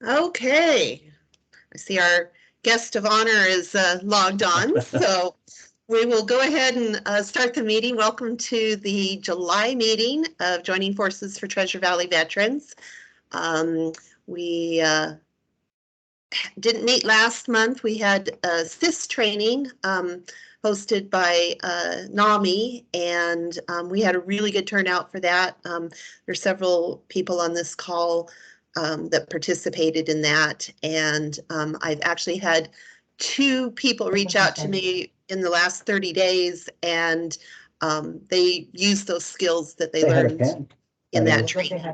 Okay, I see our guest of honor is logged on, so we will go ahead and start the meeting. Welcome to the July meeting of Joining Forces for Treasure Valley Veterans. We didn't meet last month. We had a CIS training hosted by NAMI, and we had a really good turnout for that. There's several people on this call that participated in that, and I've actually had 2 people reach out to me in the last 30 days, and they used those skills that they learned in that training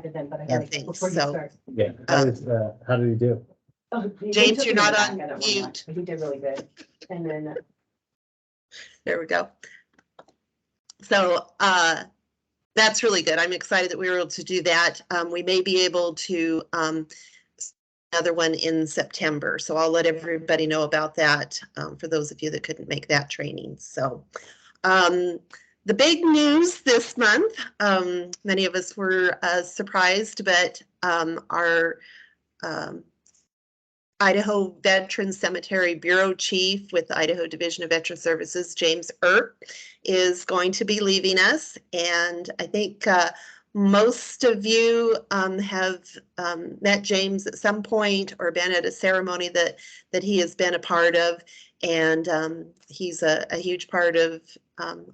and things. So, yeah, how did he do? Oh, James, you're not on mute. He did really good. And then there we go. So that's really good. I'm excited that we were able to do that. We may be able to another one in September. So I'll let everybody know about that for those of you that couldn't make that training. So the big news this month, many of us were surprised, but our Idaho Veterans Cemetery Bureau Chief with the Idaho Division of Veteran Services, James Earp, is going to be leaving us. And I think most of you have met James at some point or been at a ceremony that he has been a part of. And he's a huge part of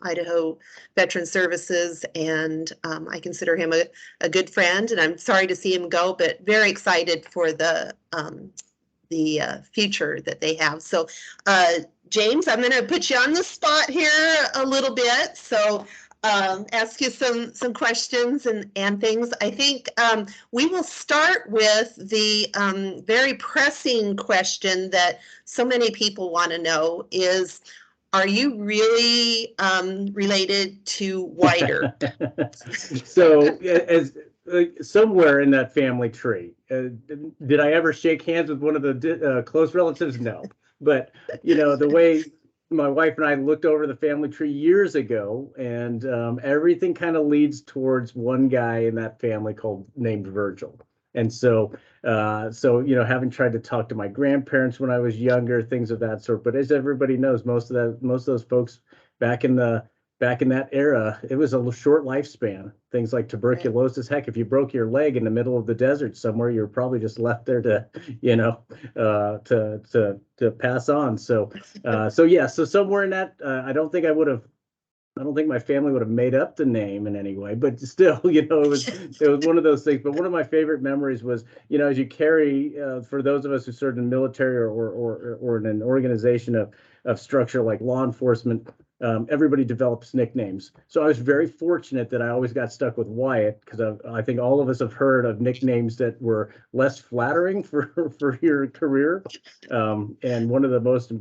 Idaho Veteran Services, and I consider him a good friend, and I'm sorry to see him go, but very excited for the future that they have. So James, I'm going to put you on the spot here a little bit. So ask you some questions and things. I think we will start with the very pressing question that so many people want to know is, are you really related to White? So as somewhere in that family tree, did I ever shake hands with one of the close relatives? No. But, you know, the way my wife and I looked over the family tree years ago, and everything kind of leads towards one guy in that family named Virgil. And so, you know, having tried to talk to my grandparents when I was younger, things of that sort. But as everybody knows, most of those folks back in that era, it was a short lifespan. Things like tuberculosis. Heck, if you broke your leg in the middle of the desert somewhere, you're probably just left there to, you know, to pass on. So yeah. So somewhere in that, I don't think my family would have made up the name in any way, but still, you know, it was one of those things. But one of my favorite memories was, you know, as you carry, for those of us who served in the military or in an organization of structure like law enforcement, everybody develops nicknames. So I was very fortunate that I always got stuck with Wyatt, because I think all of us have heard of nicknames that were less flattering for your career. And one of the most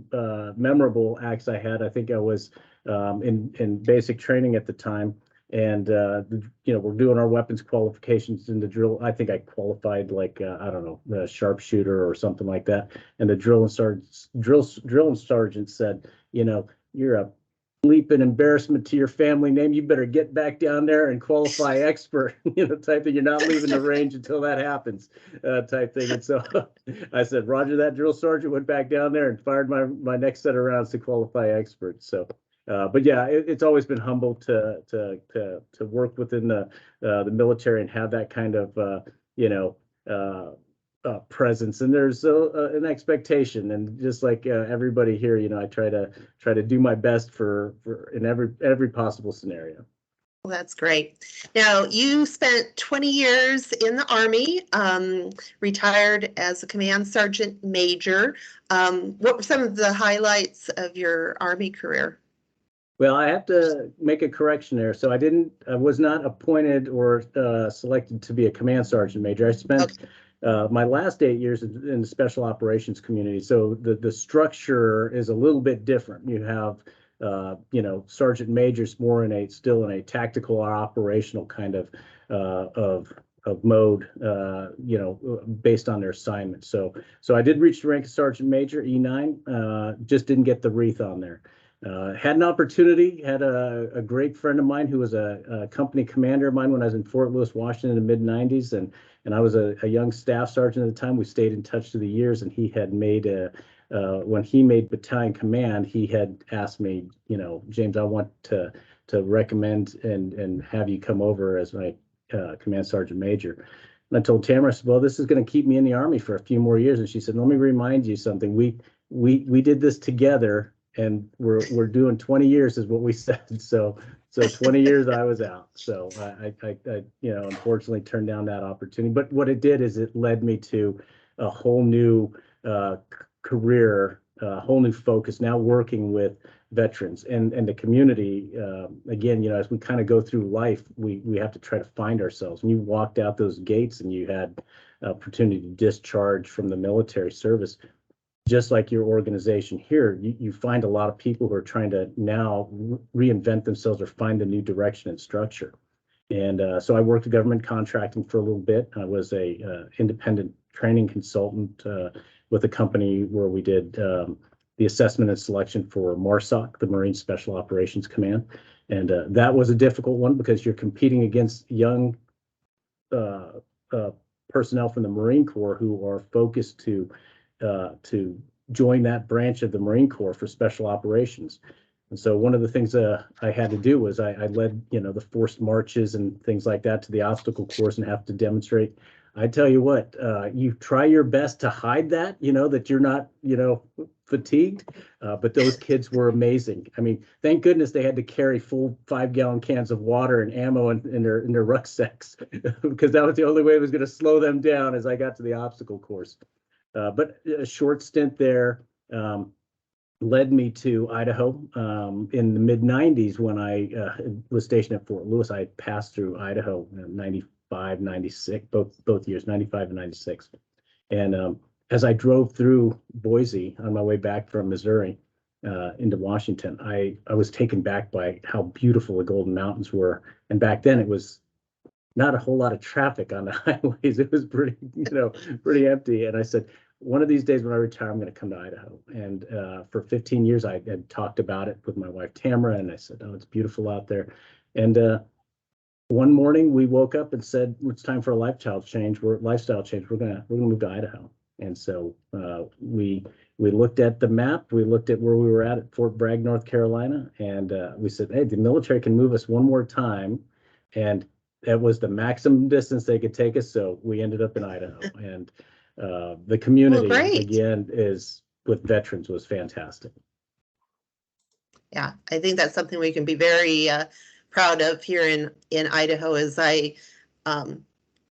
memorable acts I had, I think I was in basic training at the time, and you know, we're doing our weapons qualifications in the drill. I think I qualified like I don't know, the sharpshooter or something like that. And the drill and sergeant said, you know, you're a bleeping embarrassment to your family name. You better get back down there and qualify expert, you know, type thing. You're not leaving the range until that happens, type thing. And so I said, Roger that, drill sergeant. Went back down there and fired my next set of rounds to qualify expert. So. But yeah, it's always been humble to work within the military and have that kind of you know, presence. And there's an expectation, and just like everybody here, you know, I try to do my best for in every possible scenario. Well, that's great. Now, you spent 20 years in the Army, retired as a command sergeant major. What were some of the highlights of your Army career? Well, I have to make a correction there. So I was not appointed or selected to be a command sergeant major. I spent my last 8 years in the special operations community. So the structure is a little bit different. You have, you know, sergeant majors more still in a tactical or operational kind of mode, you know, based on their assignment. So I did reach the rank of sergeant major, E9, just didn't get the wreath on there. Had an opportunity, had a great friend of mine who was a company commander of mine when I was in Fort Lewis, Washington in the mid-90s. And I was a young staff sergeant at the time. We stayed in touch through the years, and he had made when he made battalion command, he had asked me, James, I want to recommend and have you come over as my command sergeant major. And I told Tamara, I said, well, this is going to keep me in the Army for a few more years. And she said, let me remind you something. We did this together, and we're doing 20 years is what we said. So 20 years I was out. So I unfortunately turned down that opportunity. But what it did is it led me to a whole new career, a whole new focus, now working with veterans and the community. Again, as we kind of go through life, we have to try to find ourselves. When you walked out those gates and you had opportunity to discharge from the military service, just like your organization here, you find a lot of people who are trying to now reinvent themselves or find a new direction and structure. And so I worked with government contracting for a little bit. I was a independent training consultant with a company where we did the assessment and selection for MARSOC, the Marine Special Operations Command. And that was a difficult one because you're competing against young personnel from the Marine Corps who are focused to join that branch of the Marine Corps for special operations. And so one of the things I had to do was I led, the forced marches and things like that to the obstacle course and have to demonstrate. I tell you what, you try your best to hide that, that you're not, fatigued, but those kids were amazing. I mean, thank goodness they had to carry full 5-gallon cans of water and ammo in their rucksacks because that was the only way it was going to slow them down as I got to the obstacle course. But a short stint there led me to Idaho in the mid-90s when I was stationed at Fort Lewis. I passed through Idaho in 95, 96, both years, 95 and 96. And as I drove through Boise on my way back from Missouri into Washington, I was taken back by how beautiful the Golden Mountains were. And back then it was not a whole lot of traffic on the highways. It was pretty, pretty empty. And I said, one of these days when I retire, I'm going to come to Idaho. And for 15 years, I had talked about it with my wife, Tamara, and I said, oh, it's beautiful out there. And one morning we woke up and said, it's time for a lifestyle change. We're gonna move to Idaho. And so we looked at the map. We looked at where we were at Fort Bragg, North Carolina, and we said, hey, the military can move us one more time. And that was the maximum distance they could take us. So we ended up in Idaho. And the community, again, is with veterans was fantastic. Yeah, I think that's something we can be very proud of here in Idaho as I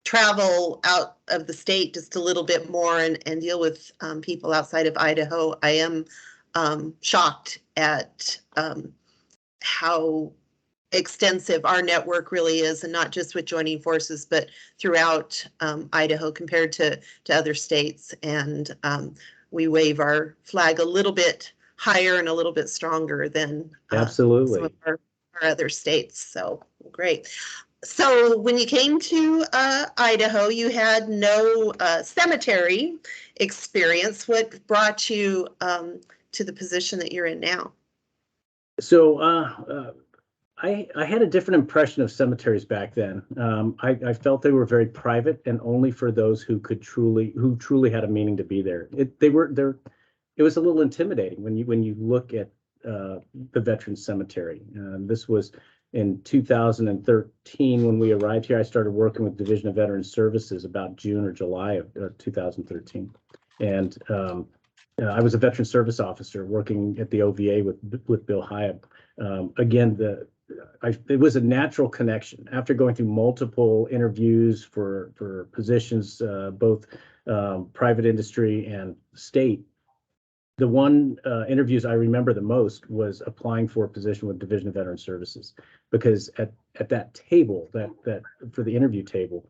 travel out of the state just a little bit more and deal with people outside of Idaho. I am shocked at how extensive our network really is, and not just with joining forces, but throughout Idaho compared to other states. And we wave our flag a little bit higher and a little bit stronger than absolutely some of our other states. So great. So when you came to Idaho, you had no cemetery experience. What brought you to the position that you're in now? So I had a different impression of cemeteries back then. I felt they were very private and only for those who truly had a meaning to be there. It was a little intimidating when you look at the Veterans Cemetery. This was in 2013 when we arrived here. I started working with Division of Veterans Services about June or July of 2013, and I was a veteran service officer working at the OVA with Bill Hyatt. Again, it was a natural connection after going through multiple interviews for positions, both private industry and state. The one interviews I remember the most was applying for a position with Division of Veterans Services, because at that table, that for the interview table,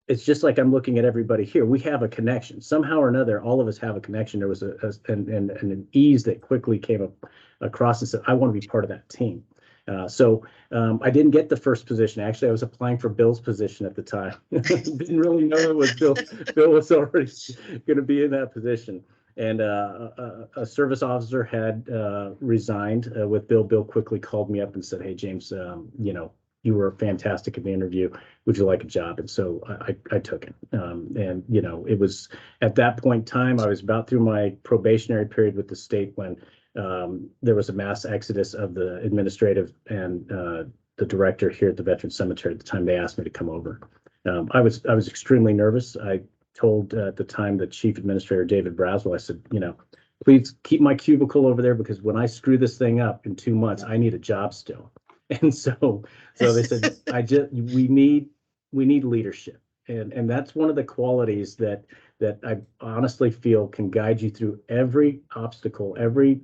it's just like I'm looking at everybody here. We have a connection somehow or another. All of us have a connection. There was an ease that quickly came across and said, I want to be part of that team. So I didn't get the first position. Actually, I was applying for Bill's position at the time. Didn't really know it was Bill. Bill was already going to be in that position. and a service officer had resigned with Bill. Bill quickly called me up and said, "Hey, James, you were fantastic in the interview. Would you like a job?" And so I took it. And it was at that point in time, I was about through my probationary period with the state when there was a mass exodus of the administrative and the director here at the Veterans Cemetery. At the time, they asked me to come over. I was extremely nervous. I told at the time the chief administrator, David Braswell, I said, please keep my cubicle over there, because when I screw this thing up in 2 months, I need a job still. And so they said, we need leadership. And that's one of the qualities that I honestly feel can guide you through every obstacle, every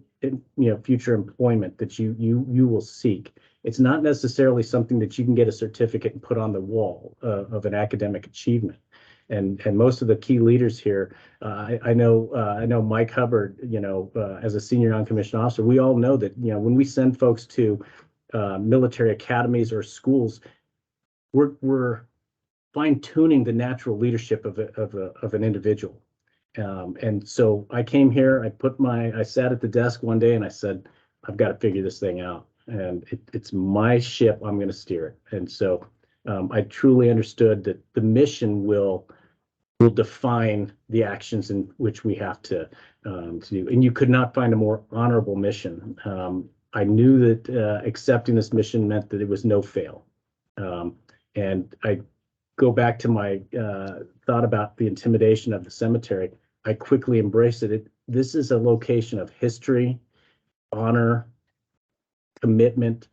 future employment that you will seek. It's not necessarily something that you can get a certificate and put on the wall of an academic achievement. And most of the key leaders here, I know Mike Hubbard, as a senior non-commissioned officer, we all know that when we send folks to military academies or schools, we're fine-tuning the natural leadership of an individual. And so I came here, I sat at the desk one day and I said, I've got to figure this thing out, and it's my ship. I'm going to steer it. And so I truly understood that the mission will define the actions in which we have to do. And you could not find a more honorable mission. I knew that accepting this mission meant that it was no fail. And I go back to my thought about the intimidation of the cemetery. I quickly embraced it. This is a location of history, honor, commitment.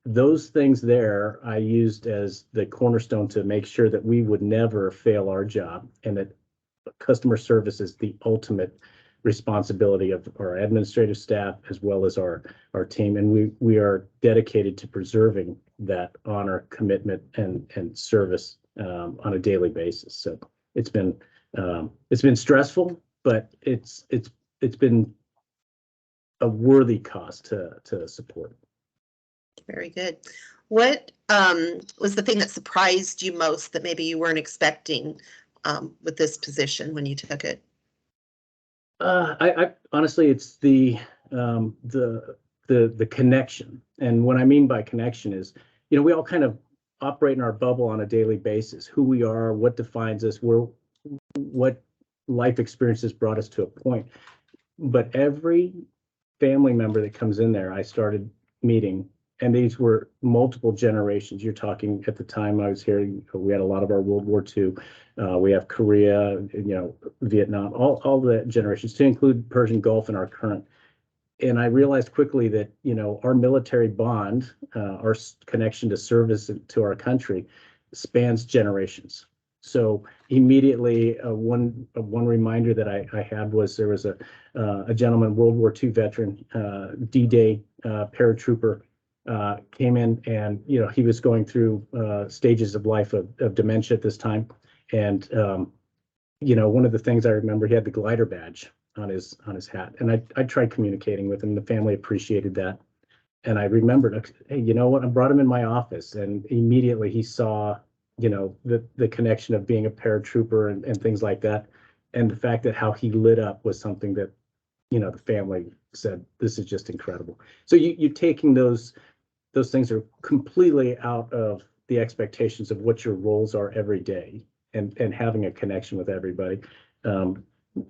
Those things there I used as the cornerstone to make sure that we would never fail our job, and that customer service is the ultimate responsibility of our administrative staff as well as our team. And we are dedicated to preserving that honor, commitment, and service on a daily basis. So it's been stressful, but it's been a worthy cause to support. Very good. What was the thing that surprised you most that maybe you weren't expecting with this position when you took it? I honestly, it's the connection. And what I mean by connection is, we all kind of operate in our bubble on a daily basis. Who we are, what defines us, what life experiences brought us to a point. But every family member that comes in there, I started meeting, and these were multiple generations. You're talking at the time I was here, we had a lot of our World War II. We have Korea, Vietnam, all the generations, to include Persian Gulf and our current. And I realized quickly that, our military bond, our connection to service to our country spans generations. So immediately, one reminder that I had was there was a gentleman, World War II veteran, D-Day paratrooper, came in, and he was going through stages of life of dementia at this time. And one of the things I remember, he had the glider badge on his hat, and I tried communicating with him. The family appreciated that, and I remembered, hey, you know what? I brought him in my office, and immediately he saw the connection of being a paratrooper and things like that, and the fact that how he lit up was something that the family said, this is just incredible. So you're taking those things are completely out of the expectations of what your roles are every day, and having a connection with everybody.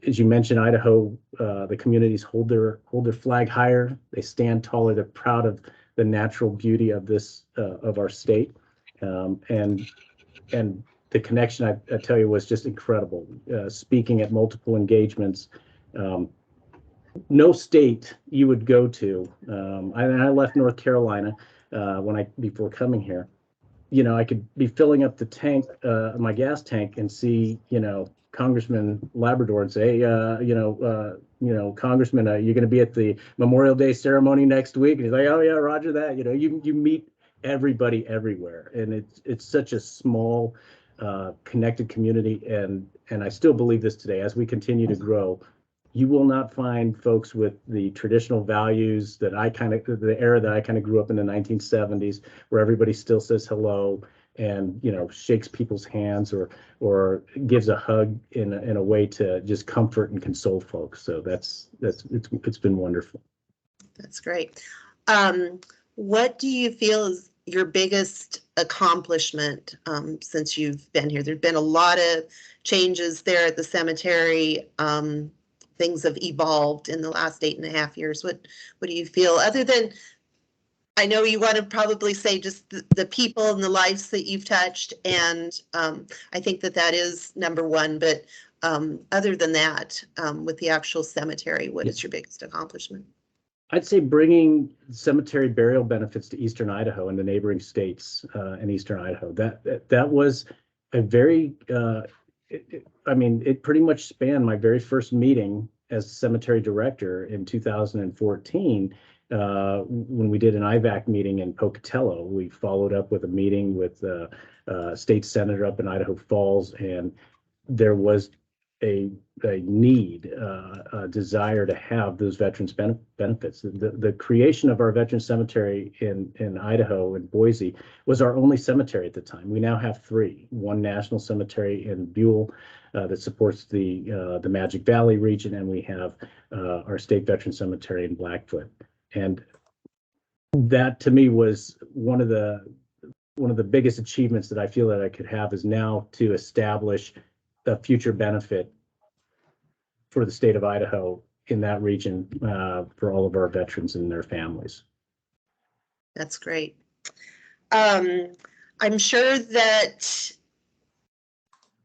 As you mentioned, Idaho, the communities hold their flag higher. They stand taller. They're proud of the natural beauty of of our state, and the connection, I tell you, was just incredible. Speaking at multiple engagements. No state you would go to. I left North Carolina before coming here. I could be filling up the tank, my gas tank, and see, Congressman Labrador and say, hey, Congressman, you're going to be at the Memorial Day ceremony next week. And he's like, oh yeah, Roger that. You meet everybody everywhere, and it's such a small, connected community. And I still believe this today, as we continue to grow. You will not find folks with the traditional values that the era that I kind of grew up in the 1970s, where everybody still says hello. and shakes people's hands or gives a hug in a way to just comfort and console folks. So it's been wonderful. That's great. What do you feel is your biggest accomplishment since you've been here? There've been a lot of changes there at the cemetery. Things have evolved in the last 8.5 years. What do you feel, other than, I know you want to probably say just the people and the lives that you've touched, and I think that is number one, but other than that, with the actual cemetery, what is your biggest accomplishment? I'd say bringing cemetery burial benefits to Eastern Idaho and the neighboring states in Eastern Idaho. That was a very, it pretty much spanned my very first meeting as cemetery director in 2014. When we did an IVAC meeting in Pocatello, we followed up with a meeting with state senator up in Idaho Falls, and there was a need, a desire to have those veterans benefits. The creation of our veterans cemetery in Idaho, in Boise, was our only cemetery at the time. We now have 3: one national cemetery in Buell that supports the Magic Valley region, and we have our state veteran cemetery in Blackfoot. And that, to me, was one of the biggest achievements that I feel that I could have, is now to establish a future benefit for the state of Idaho in that region for all of our veterans and their families. That's great. I'm sure that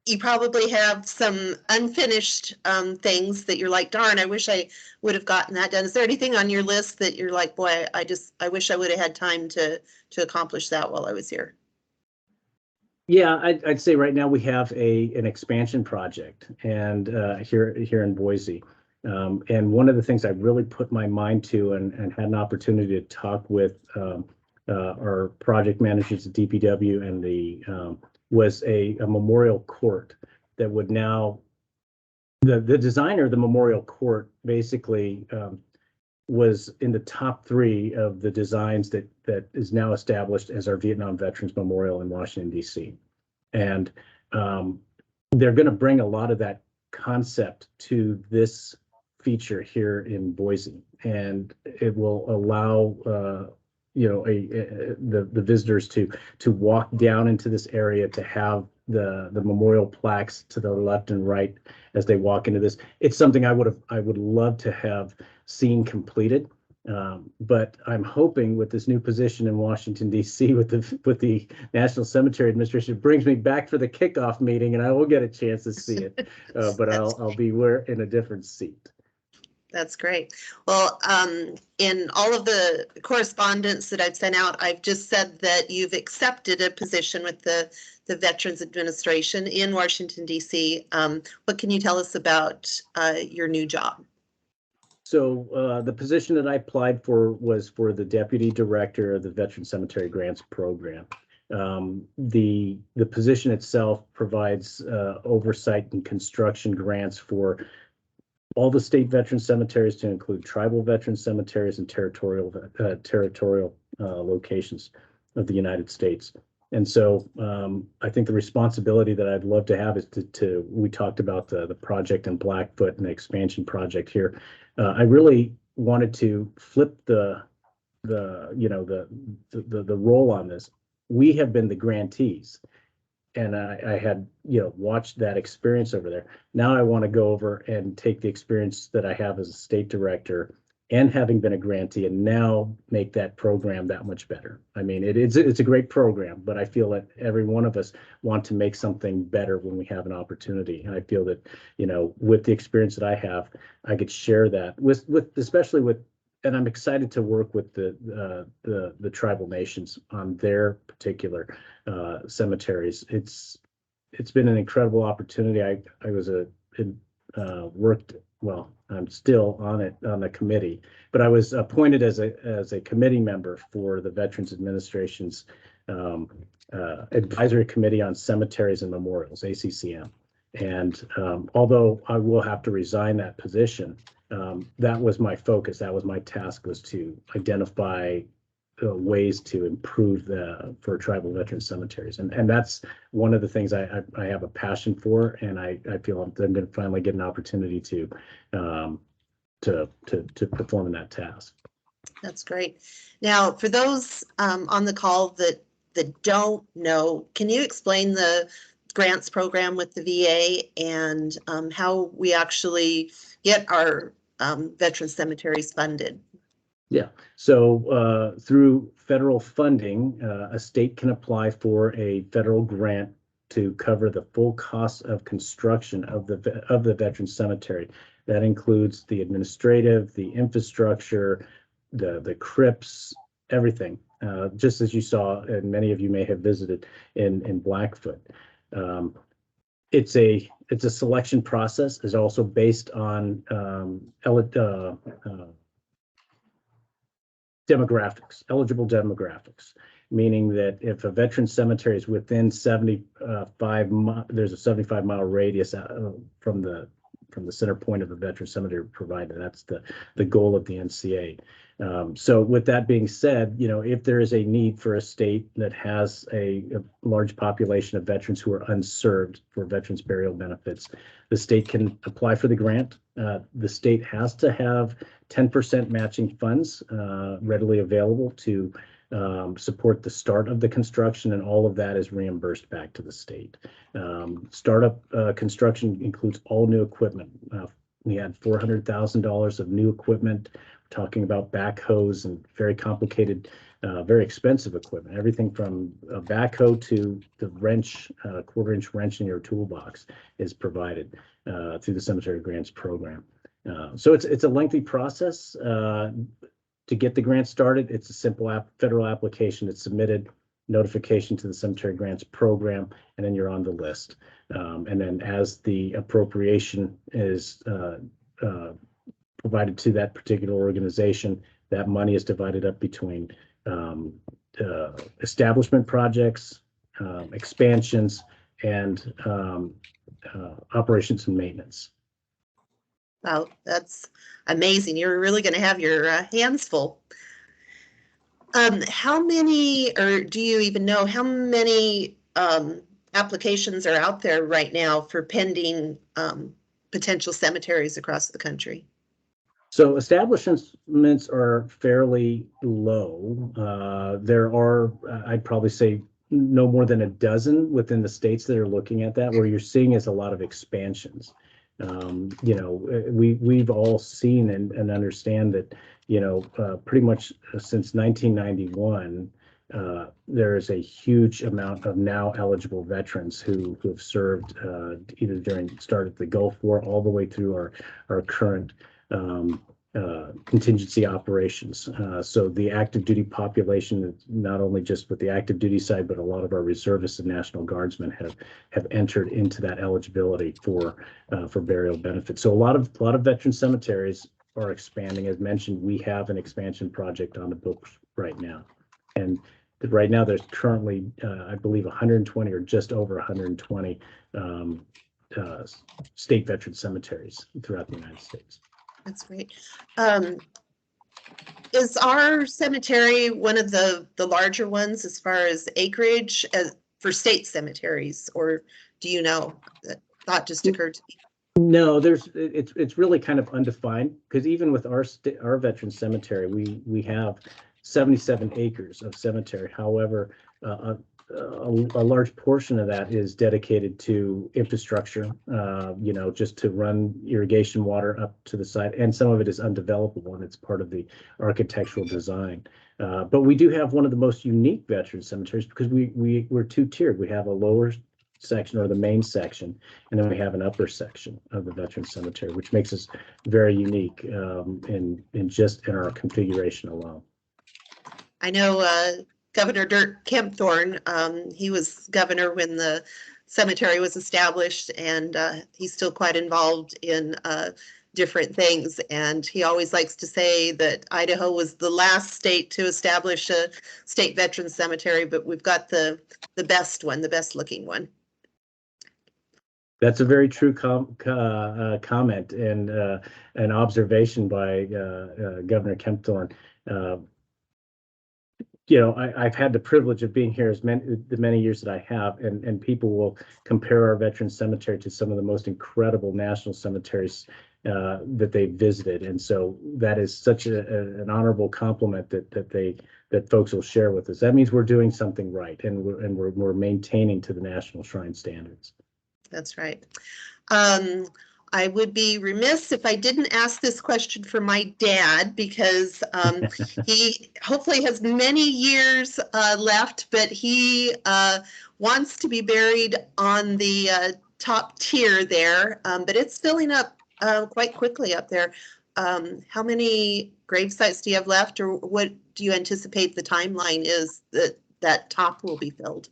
you probably have some unfinished things that you're like, darn, I wish I would have gotten that done. Is there anything on your list that you're like, boy, I wish I would have had time to accomplish that while I was here? Yeah, I'd say right now we have an expansion project, and here in Boise. And one of the things I really put my mind to and had an opportunity to talk with our project managers at DPW and was a memorial court that would now, the designer of the memorial court basically was in the top 3 of the designs that is now established as our Vietnam Veterans Memorial in Washington, D.C. And they're going to bring a lot of that concept to this feature here in Boise, and it will allow the visitors to walk down into this area, to have the memorial plaques to the left and right as they walk into this. It's something I would love to have seen completed. But I'm hoping with this new position in Washington, D.C. with the National Cemetery Administration, it brings me back for the kickoff meeting, and I will get a chance to see it. But I'll be in a different seat. That's great. Well, in all of the correspondence that I've sent out, I've just said that you've accepted a position with the Veterans Administration in Washington, D.C. What can you tell us about your new job? So the position that I applied for was for the Deputy Director of the Veteran Cemetery Grants Program. The position itself provides oversight and construction grants for all the state veteran cemeteries, to include tribal veteran cemeteries and territorial locations of the United States. And so I think the responsibility that I'd love to have is we talked about the project in Blackfoot and the expansion project here. I really wanted to flip the role on this. We have been the grantees, and I had watched that experience over there. Now I want to go over and take the experience that I have as a state director and having been a grantee, and now make that program that much better. I mean, it's a great program, but I feel that every one of us want to make something better when we have an opportunity. And I feel that with the experience that I have, I could share that with especially with. And I'm excited to work with the tribal nations on their particular cemeteries. It's been an incredible opportunity. I was worked, well, I'm still on the committee, but I was appointed as a committee member for the Veterans Administration's Advisory Committee on Cemeteries and Memorials, ACCM. And although I will have to resign that position, that was my focus. That was my task, was to identify ways to improve for tribal veteran cemeteries, and that's one of the things I have a passion for, and I feel I'm going to finally get an opportunity to perform in that task. That's great. Now, for those on the call that don't know, can you explain the grants program with the VA and how we actually get our veteran cemeteries funded? Yeah, so through federal funding, a state can apply for a federal grant to cover the full cost of construction of the veteran cemetery. That includes the administrative, the infrastructure, the crypts, everything. Just as you saw, and many of you may have visited in Blackfoot. It's a selection process. Is also based on demographics, eligible demographics, meaning that if a veteran cemetery is within 75, there's a 75-mile radius from the center point of the veteran cemetery provided. That's the goal of the NCA. So with that being said, if there is a need for a state that has a large population of veterans who are unserved for veterans burial benefits, the state can apply for the grant. The state has to have 10% matching funds readily available to support the start of the construction, and all of that is reimbursed back to the state. Startup construction includes all new equipment. We had $400,000 of new equipment. We're talking about backhoes and very complicated, very expensive equipment. Everything from a backhoe to the wrench, quarter-inch wrench in your toolbox is provided through the Cemetery Grants Program. So it's a lengthy process to get the grant started. It's a simple federal application. It's submitted, notification to the Cemetery Grants Program, and then you're on the list. And then as the appropriation is provided to that particular organization, that money is divided up between establishment projects, expansions, and operations and maintenance. Wow, that's amazing. You're really going to have your hands full. How many, or do you even know how many applications are out there right now for pending potential cemeteries across the country? So establishments are fairly low. There are, I'd probably say, no more than a dozen within the states that are looking at that. Where you're seeing is a lot of expansions. We've all seen and understand that, pretty much since 1991, there is a huge amount of now eligible veterans who have served either during start of the Gulf War all the way through our current contingency operations. So the active duty population, not only just with the active duty side, but a lot of our reservists and National Guardsmen have entered into that eligibility for burial benefits. So a lot of veteran cemeteries are expanding. As mentioned, we have an expansion project on the books right now, and right now there's currently I believe 120 or just over 120 state veteran cemeteries throughout the United States. That's great. Is our cemetery one of the larger ones as far as acreage for state cemeteries, or do you know? That thought just occurred to me. No, it's really kind of undefined, because even with our veteran cemetery, we have 77 acres of cemetery. However, a large portion of that is dedicated to infrastructure, just to run irrigation water up to the site, and some of it is undevelopable, and it's part of the architectural design. But we do have one of the most unique veteran cemeteries, because we're two-tiered. We have a lower section, or the main section, and then we have an upper section of the veteran cemetery, which makes us very unique in our configuration alone. I know Governor Dirk Kempthorne, he was governor when the cemetery was established, and he's still quite involved in different things. And he always likes to say that Idaho was the last state to establish a state veteran cemetery, but we've got the best one, the best looking one. That's a very true comment and an observation by Governor Kempthorne. I've had the privilege of being here the many years that I have, and people will compare our veteran cemetery to some of the most incredible national cemeteries that they visited, and so that is such an honorable compliment that folks will share with us. That means we're doing something right, and we're maintaining to the national shrine standards. That's right. I would be remiss if I didn't ask this question for my dad, because he hopefully has many years left, but he wants to be buried on the top tier there, but it's filling up quite quickly up there. How many grave sites do you have left, or what do you anticipate the timeline is that top will be filled?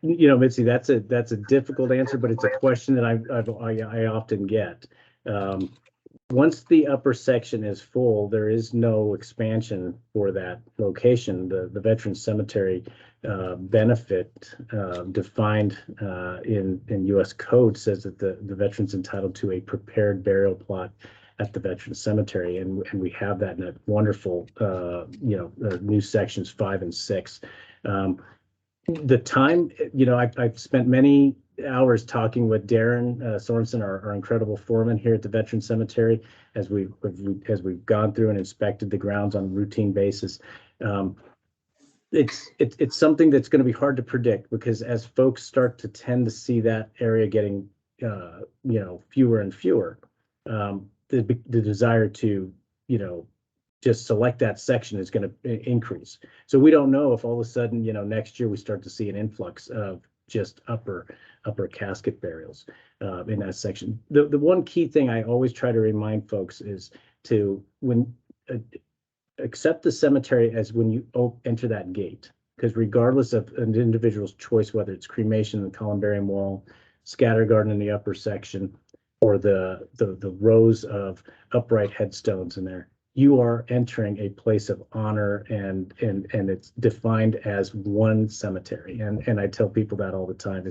Mitzi, that's a difficult answer, but it's a question that I often get. Once the upper section is full, there is no expansion for that location. The Veterans Cemetery benefit defined in U.S. Code says that the veteran's entitled to a prepared burial plot at the Veterans Cemetery, and we have that in that wonderful new sections 5 and 6. The time, I've spent many hours talking with Darren Sorensen, our incredible foreman here at the Veterans Cemetery, as we've gone through and inspected the grounds on a routine basis. It's something that's going to be hard to predict, because as folks start to tend to see that area getting fewer and fewer, the desire to just select that section is going to increase. So we don't know if all of a sudden, next year we start to see an influx of just upper casket burials in that section. The one key thing I always try to remind folks is to accept the cemetery as when you enter that gate, because regardless of an individual's choice, whether it's cremation in the columbarium wall, scatter garden in the upper section, or the rows of upright headstones in there, you are entering a place of honor, and it's defined as one cemetery. And I tell people that all the time,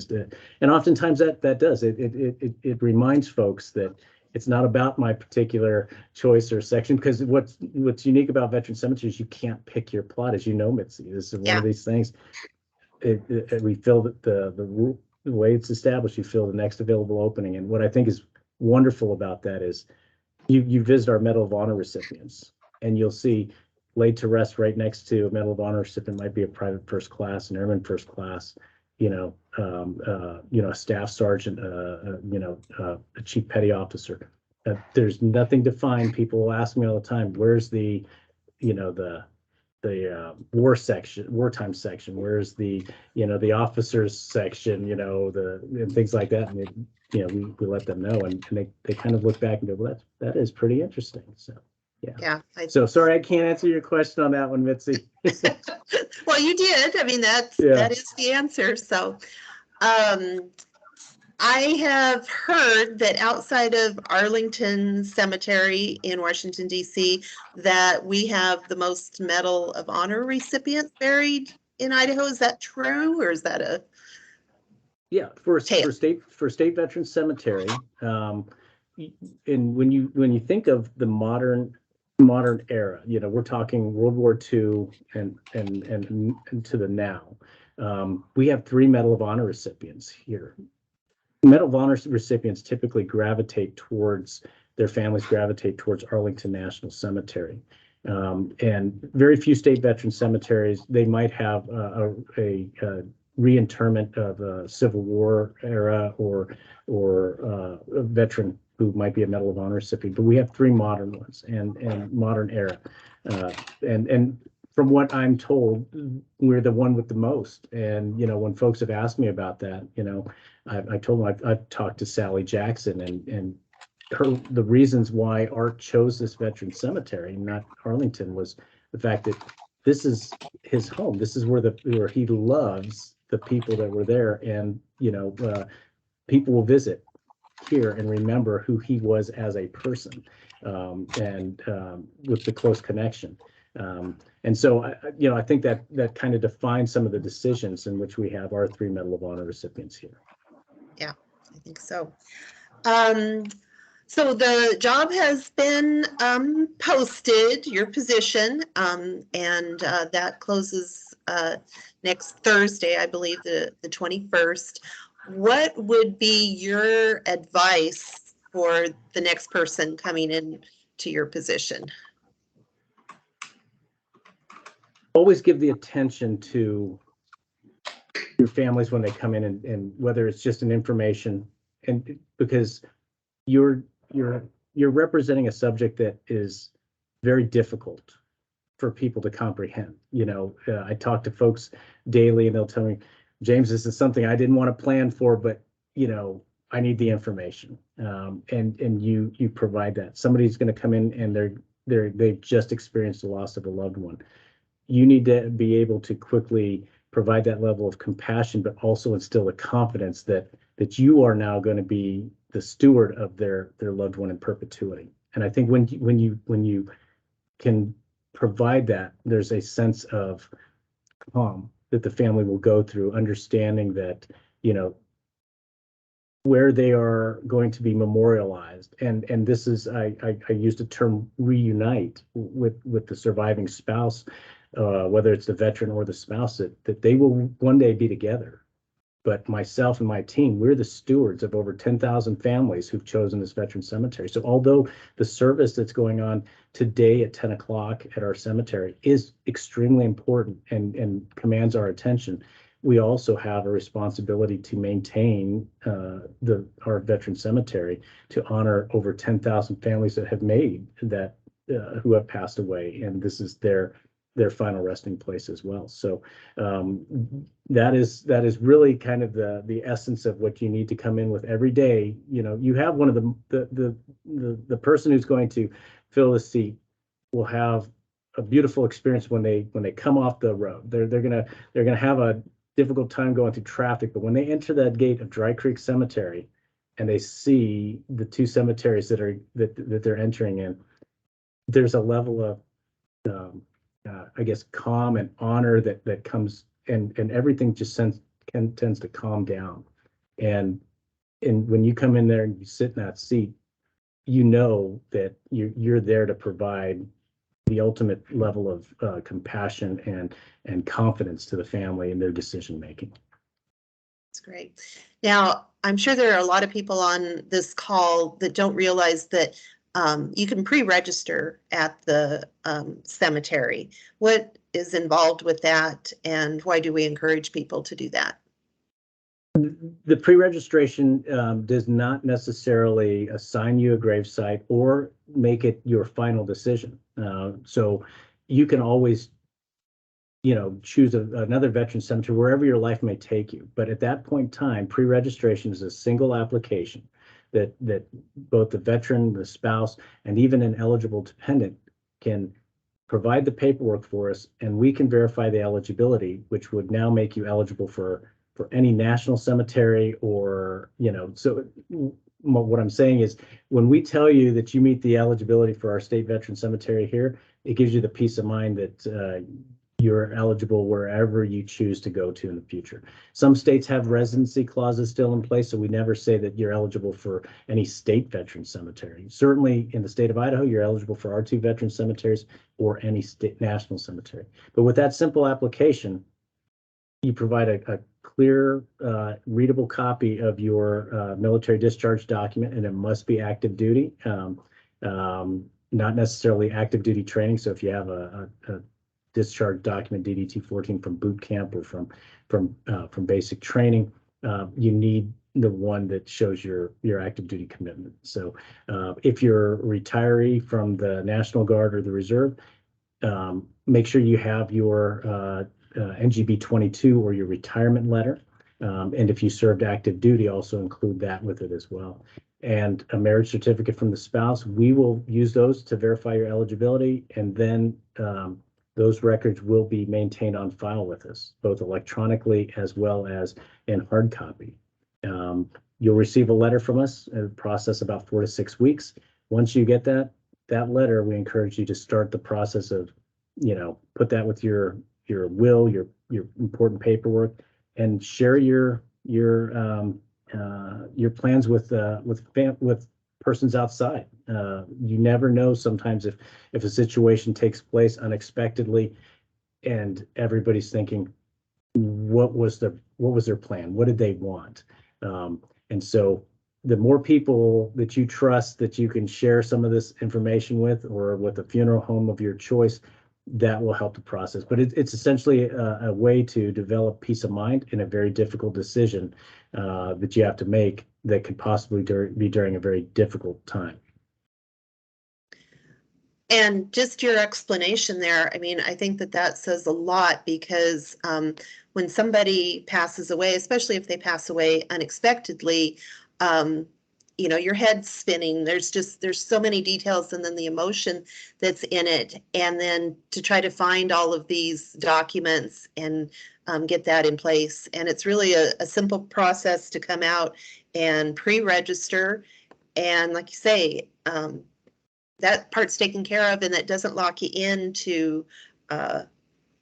and oftentimes that does it reminds folks that it's not about my particular choice or section, because what's unique about veteran cemeteries, you can't pick your plot, as you know, Mitzi. This is one of these things. We fill the way it's established. You fill the next available opening, and what I think is wonderful about that is, you visit our Medal of Honor recipients, and you'll see laid to rest right next to a Medal of Honor recipient might be a private first class, an airman first class, a staff sergeant, a chief petty officer. There's nothing defined. People will ask me all the time, where's the wartime section? Where's the officers section? And things like that. And we let them know, and they kind of look back and go, well, that is pretty interesting. So yeah. So sorry, I can't answer your question on that one, Mitzi. Well, you did. I mean, that is the answer. So I have heard that outside of Arlington Cemetery in Washington, D.C., that we have the most Medal of Honor recipients buried in Idaho. Is that true, or is that a... Yeah, for state veteran cemetery, and when you think of the modern era, we're talking World War II and to the now. We have 3 Medal of Honor recipients here. Medal of Honor recipients typically their families gravitate towards Arlington National Cemetery. And very few state veteran cemeteries, they might have a reinterment of a Civil War era or a veteran who might be a Medal of Honor recipient, but we have 3 modern ones and modern era. And from what I'm told, we're the one with the most. And when folks have asked me about that, I told them I've talked to Sally Jackson, and the reasons why Art chose this veteran cemetery, not Arlington, was the fact that this is his home. This is where he loves the people that were there, and people will visit here and remember who he was as a person, and with the close connection. And so I think that kind of defines some of the decisions in which we have our 3 Medal of Honor recipients here. Yeah, I think so. So the job has been posted, your position, and that closes next Thursday, I believe, the 21st. What would be your advice for the next person coming in to your position? Always give the attention to your families when they come in, and whether it's just an information, and because you're you're representing a subject that is very difficult for people to comprehend. I talk to folks daily and they'll tell me, James, this is something I didn't want to plan for, but I need the information. And you provide that. Somebody's going to come in and they've just experienced the loss of a loved one. You need to be able to quickly provide that level of compassion, but also instill the confidence that you are now going to be the steward of their loved one in perpetuity. And I think when you can provide that, there's a sense of calm that the family will go through, understanding that where they are going to be memorialized. And this is, I used the term reunite with the surviving spouse, whether it's the veteran or the spouse, that they will one day be together. But myself and my team, we're the stewards of over 10,000 families who've chosen this veteran cemetery. So although the service that's going on today at 10 o'clock at our cemetery is extremely important and commands our attention, we also have a responsibility to maintain our veteran cemetery, to honor over 10,000 families that have made that, who have passed away. And this is their final resting place as well. So that is really kind of the essence of what you need to come in with every day. You have one of the person who's going to fill the seat will have a beautiful experience when they come off the road. They're gonna have a difficult time going through traffic, but when they enter that gate of Dry Creek Cemetery and they see the two cemeteries that they're entering in, there's a level of I guess calm and honor that comes, and everything just tends to calm down. And when you come in there and you sit in that seat, that you're there to provide the ultimate level of compassion and confidence to the family in their decision making. That's great. Now, I'm sure there are a lot of people on this call that don't realize that you can pre-register at the cemetery. What is involved with that, and why do we encourage people to do that? The pre-registration does not necessarily assign you a gravesite or make it your final decision. So you can always, choose another veteran cemetery wherever your life may take you. But at that point in time, pre-registration is a single application that both the veteran, the spouse, and even an eligible dependent can provide the paperwork for us, and we can verify the eligibility, which would now make you eligible for any national cemetery, or so what I'm saying is, when we tell you that you meet the eligibility for our state veteran cemetery here, it gives you the peace of mind that you're eligible wherever you choose to go to in the future. Some states have residency clauses still in place, so we never say that you're eligible for any state veteran cemetery. Certainly in the state of Idaho, you're eligible for our two veteran cemeteries or any state national cemetery. But with that simple application, you provide a clear, readable copy of your military discharge document, and it must be active duty, not necessarily active duty training. So if you have a discharge document DD-214 from boot camp or from basic training, you need the one that shows your active duty commitment. So if you're a retiree from the National Guard or the Reserve, make sure you have your NGB 22 or your retirement letter. And if you served active duty, also include that with it as well. And a marriage certificate from the spouse. We will use those to verify your eligibility, and then those records will be maintained on file with us, both electronically as well as in hard copy. You'll receive a letter from us, a process about 4 to 6 weeks. Once you get that letter, we encourage you to start the process of, put that with your will, your important paperwork, and share your plans with person's outside. You never know sometimes if a situation takes place unexpectedly and everybody's thinking, what was their plan? What did they want? And so the more people that you trust that you can share some of this information with, or with a funeral home of your choice, that will help the process. But it's essentially a way to develop peace of mind in a very difficult decision that you have to make that could possibly be during a very difficult time. And just your explanation there, I mean, I think that says a lot, because when somebody passes away, especially if they pass away unexpectedly, your head's spinning. There's so many details, and then the emotion that's in it. And then to try to find all of these documents and get that in place. And it's really a simple process to come out and pre-register. And like you say, that part's taken care of, and that doesn't lock you into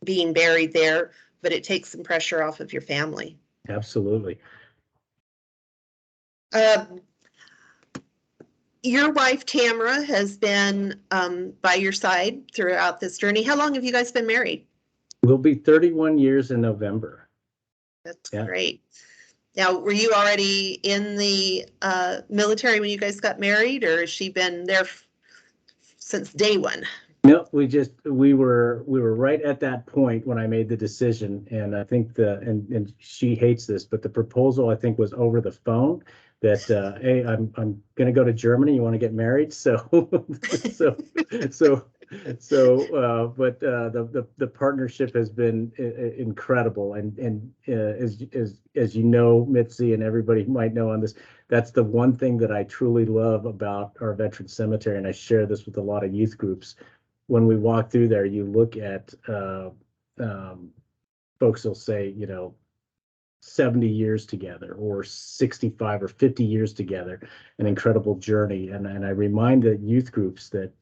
being buried there, but it takes some pressure off of your family. Absolutely. Your wife, Tamara, has been by your side throughout this journey. How long have you guys been married? We'll be 31 years in November. That's great. Now, were you already in the military when you guys got married, or has she been there since day one? No, we were right at that point when I made the decision, and I think and she hates this, but the proposal I think was over the phone that hey, I'm going to go to Germany. You want to get married? But the partnership has been incredible, and as you know, Mitzi, and everybody might know on this, that's the one thing that I truly love about our veteran cemetery, and I share this with a lot of youth groups. When we walk through there, you look at folks will say, 70 years together, or 65 or 50 years together, an incredible journey. And I remind the youth groups that,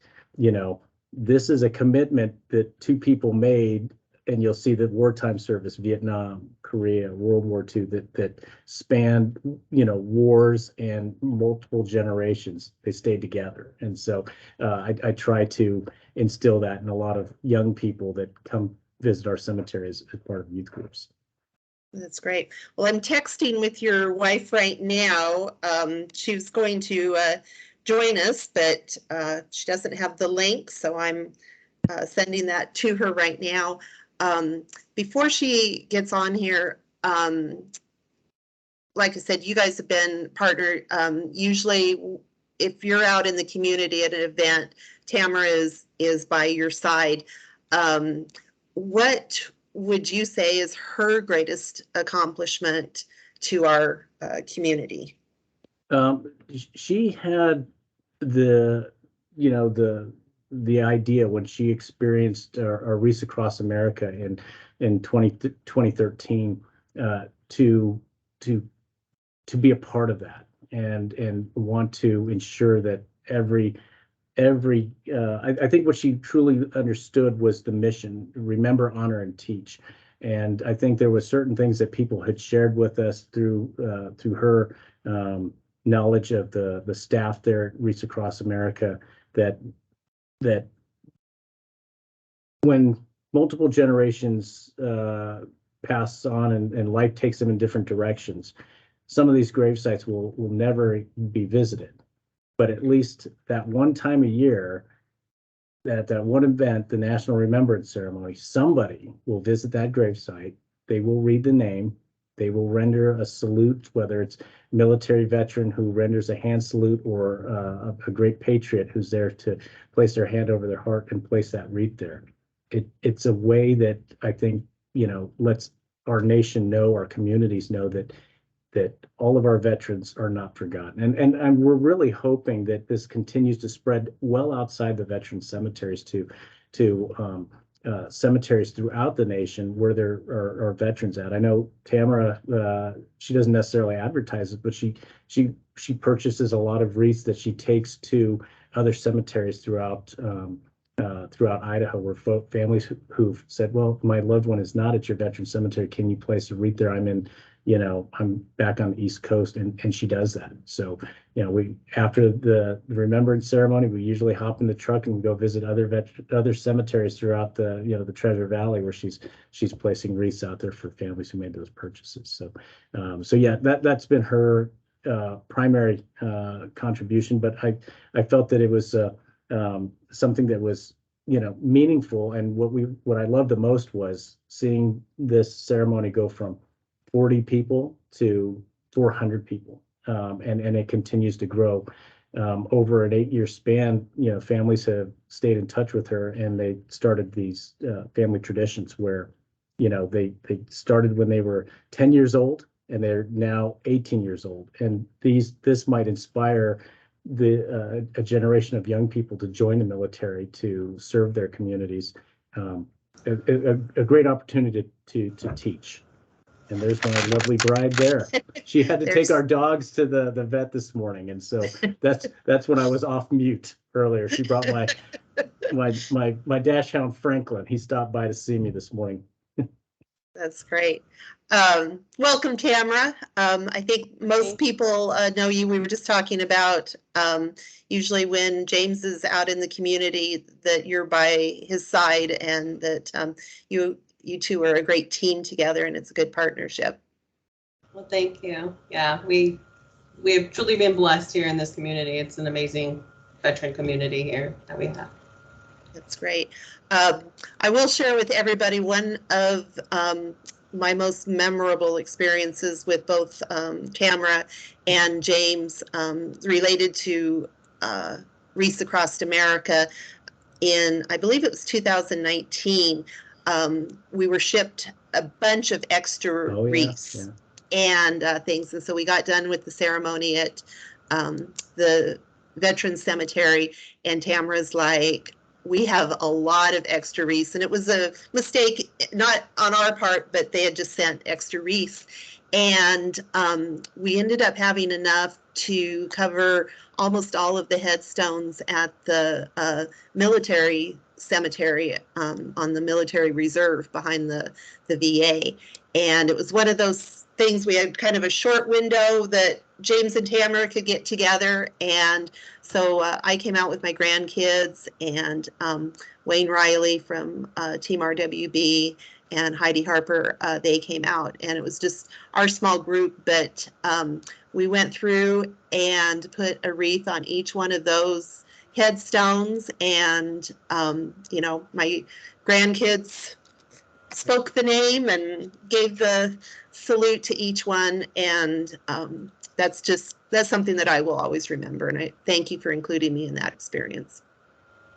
this is a commitment that two people made, and you'll see that wartime service, Vietnam, Korea, World War II, that spanned, wars and multiple generations. They stayed together. And so I try to instill that in a lot of young people that come visit our cemeteries as part of youth groups. That's great. Well, I'm texting with your wife right now. She's going to join us, but she doesn't have the link, so I'm sending that to her right now. Before she gets on here, like I said, you guys have been partnered. Usually, if you're out in the community at an event, Tamara is by your side. What would you say is her greatest accomplishment to our community? She had the idea when she experienced our Wreaths Across America in 2013 to be a part of that, and want to ensure that I think what she truly understood was the mission: remember, honor, and teach. And I think there were certain things that people had shared with us through her knowledge of the staff there at Wreaths Across America, that when multiple generations pass on and life takes them in different directions, some of these grave sites will never be visited. But at least that one time a year, at that one event, the National Remembrance Ceremony, somebody will visit that gravesite. They will read the name. They will render a salute, whether it's military veteran who renders a hand salute, or a great patriot who's there to place their hand over their heart and place that wreath there. It's a way that I think, lets our nation know, our communities know that all of our veterans are not forgotten. And we're really hoping that this continues to spread well outside the veteran cemeteries to cemeteries throughout the nation where there are veterans at. I know Tamara, she doesn't necessarily advertise it, but she purchases a lot of wreaths that she takes to other cemeteries throughout Idaho, where families who've said, well, my loved one is not at your veteran cemetery, can you place a wreath there? I'm in I'm back on the East Coast, and she does that. So, we, after the remembrance ceremony, we usually hop in the truck and go visit other cemeteries throughout the Treasure Valley, where she's placing wreaths out there for families who made those purchases. So yeah, that's been her primary contribution, but I felt that it was something that was meaningful, and what I loved the most was seeing this ceremony go from 40 people to 400 people, and it continues to grow. Over an 8-year span, families have stayed in touch with her, and they started these family traditions where they started when they were 10 years old, and they're now 18 years old, and this might inspire a generation of young people to join the military to serve their communities. A great opportunity to teach. And there's my lovely bride there. She had to take our dogs to the vet this morning, and so that's when I was off mute earlier. She brought my dachshund Franklin. He stopped by to see me this morning. That's great. Welcome, Tamara. I think most people know you. We were just talking about usually when James is out in the community that you're by his side, and that you two are a great team together, and it's a good partnership. Well, thank you. Yeah, we have truly been blessed here in this community. It's an amazing veteran community here that we have. That's great. I will share with everybody one of my most memorable experiences with both Tamara and James related to Wreaths Across America. In, I believe it was 2019, we were shipped a bunch of extra wreaths and things. And so we got done with the ceremony at the Veterans Cemetery, and Tamara's like, we have a lot of extra wreaths. And it was a mistake, not on our part, but they had just sent extra wreaths. And we ended up having enough to cover almost all of the headstones at the military cemetery on the military reserve behind the VA. And it was one of those things, we had kind of a short window that James and Tamara could get together. And so I came out with my grandkids, and Wayne Riley from Team RWB and Heidi Harper, they came out, and it was just our small group, but we went through and put a wreath on each one of those headstones, and my grandkids spoke the name and gave the salute to each one, and that's something that I will always remember, and I thank you for including me in that experience.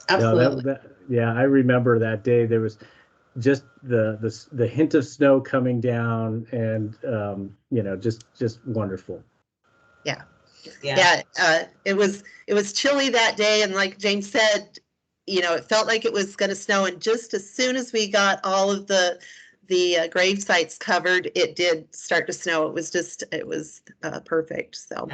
Absolutely. Yeah, I remember that day. There was just the hint of snow coming down, and just wonderful. Yeah. It was chilly that day, and like James said, it felt like it was going to snow, and just as soon as we got all of the grave sites covered, it did start to snow. It was perfect. So,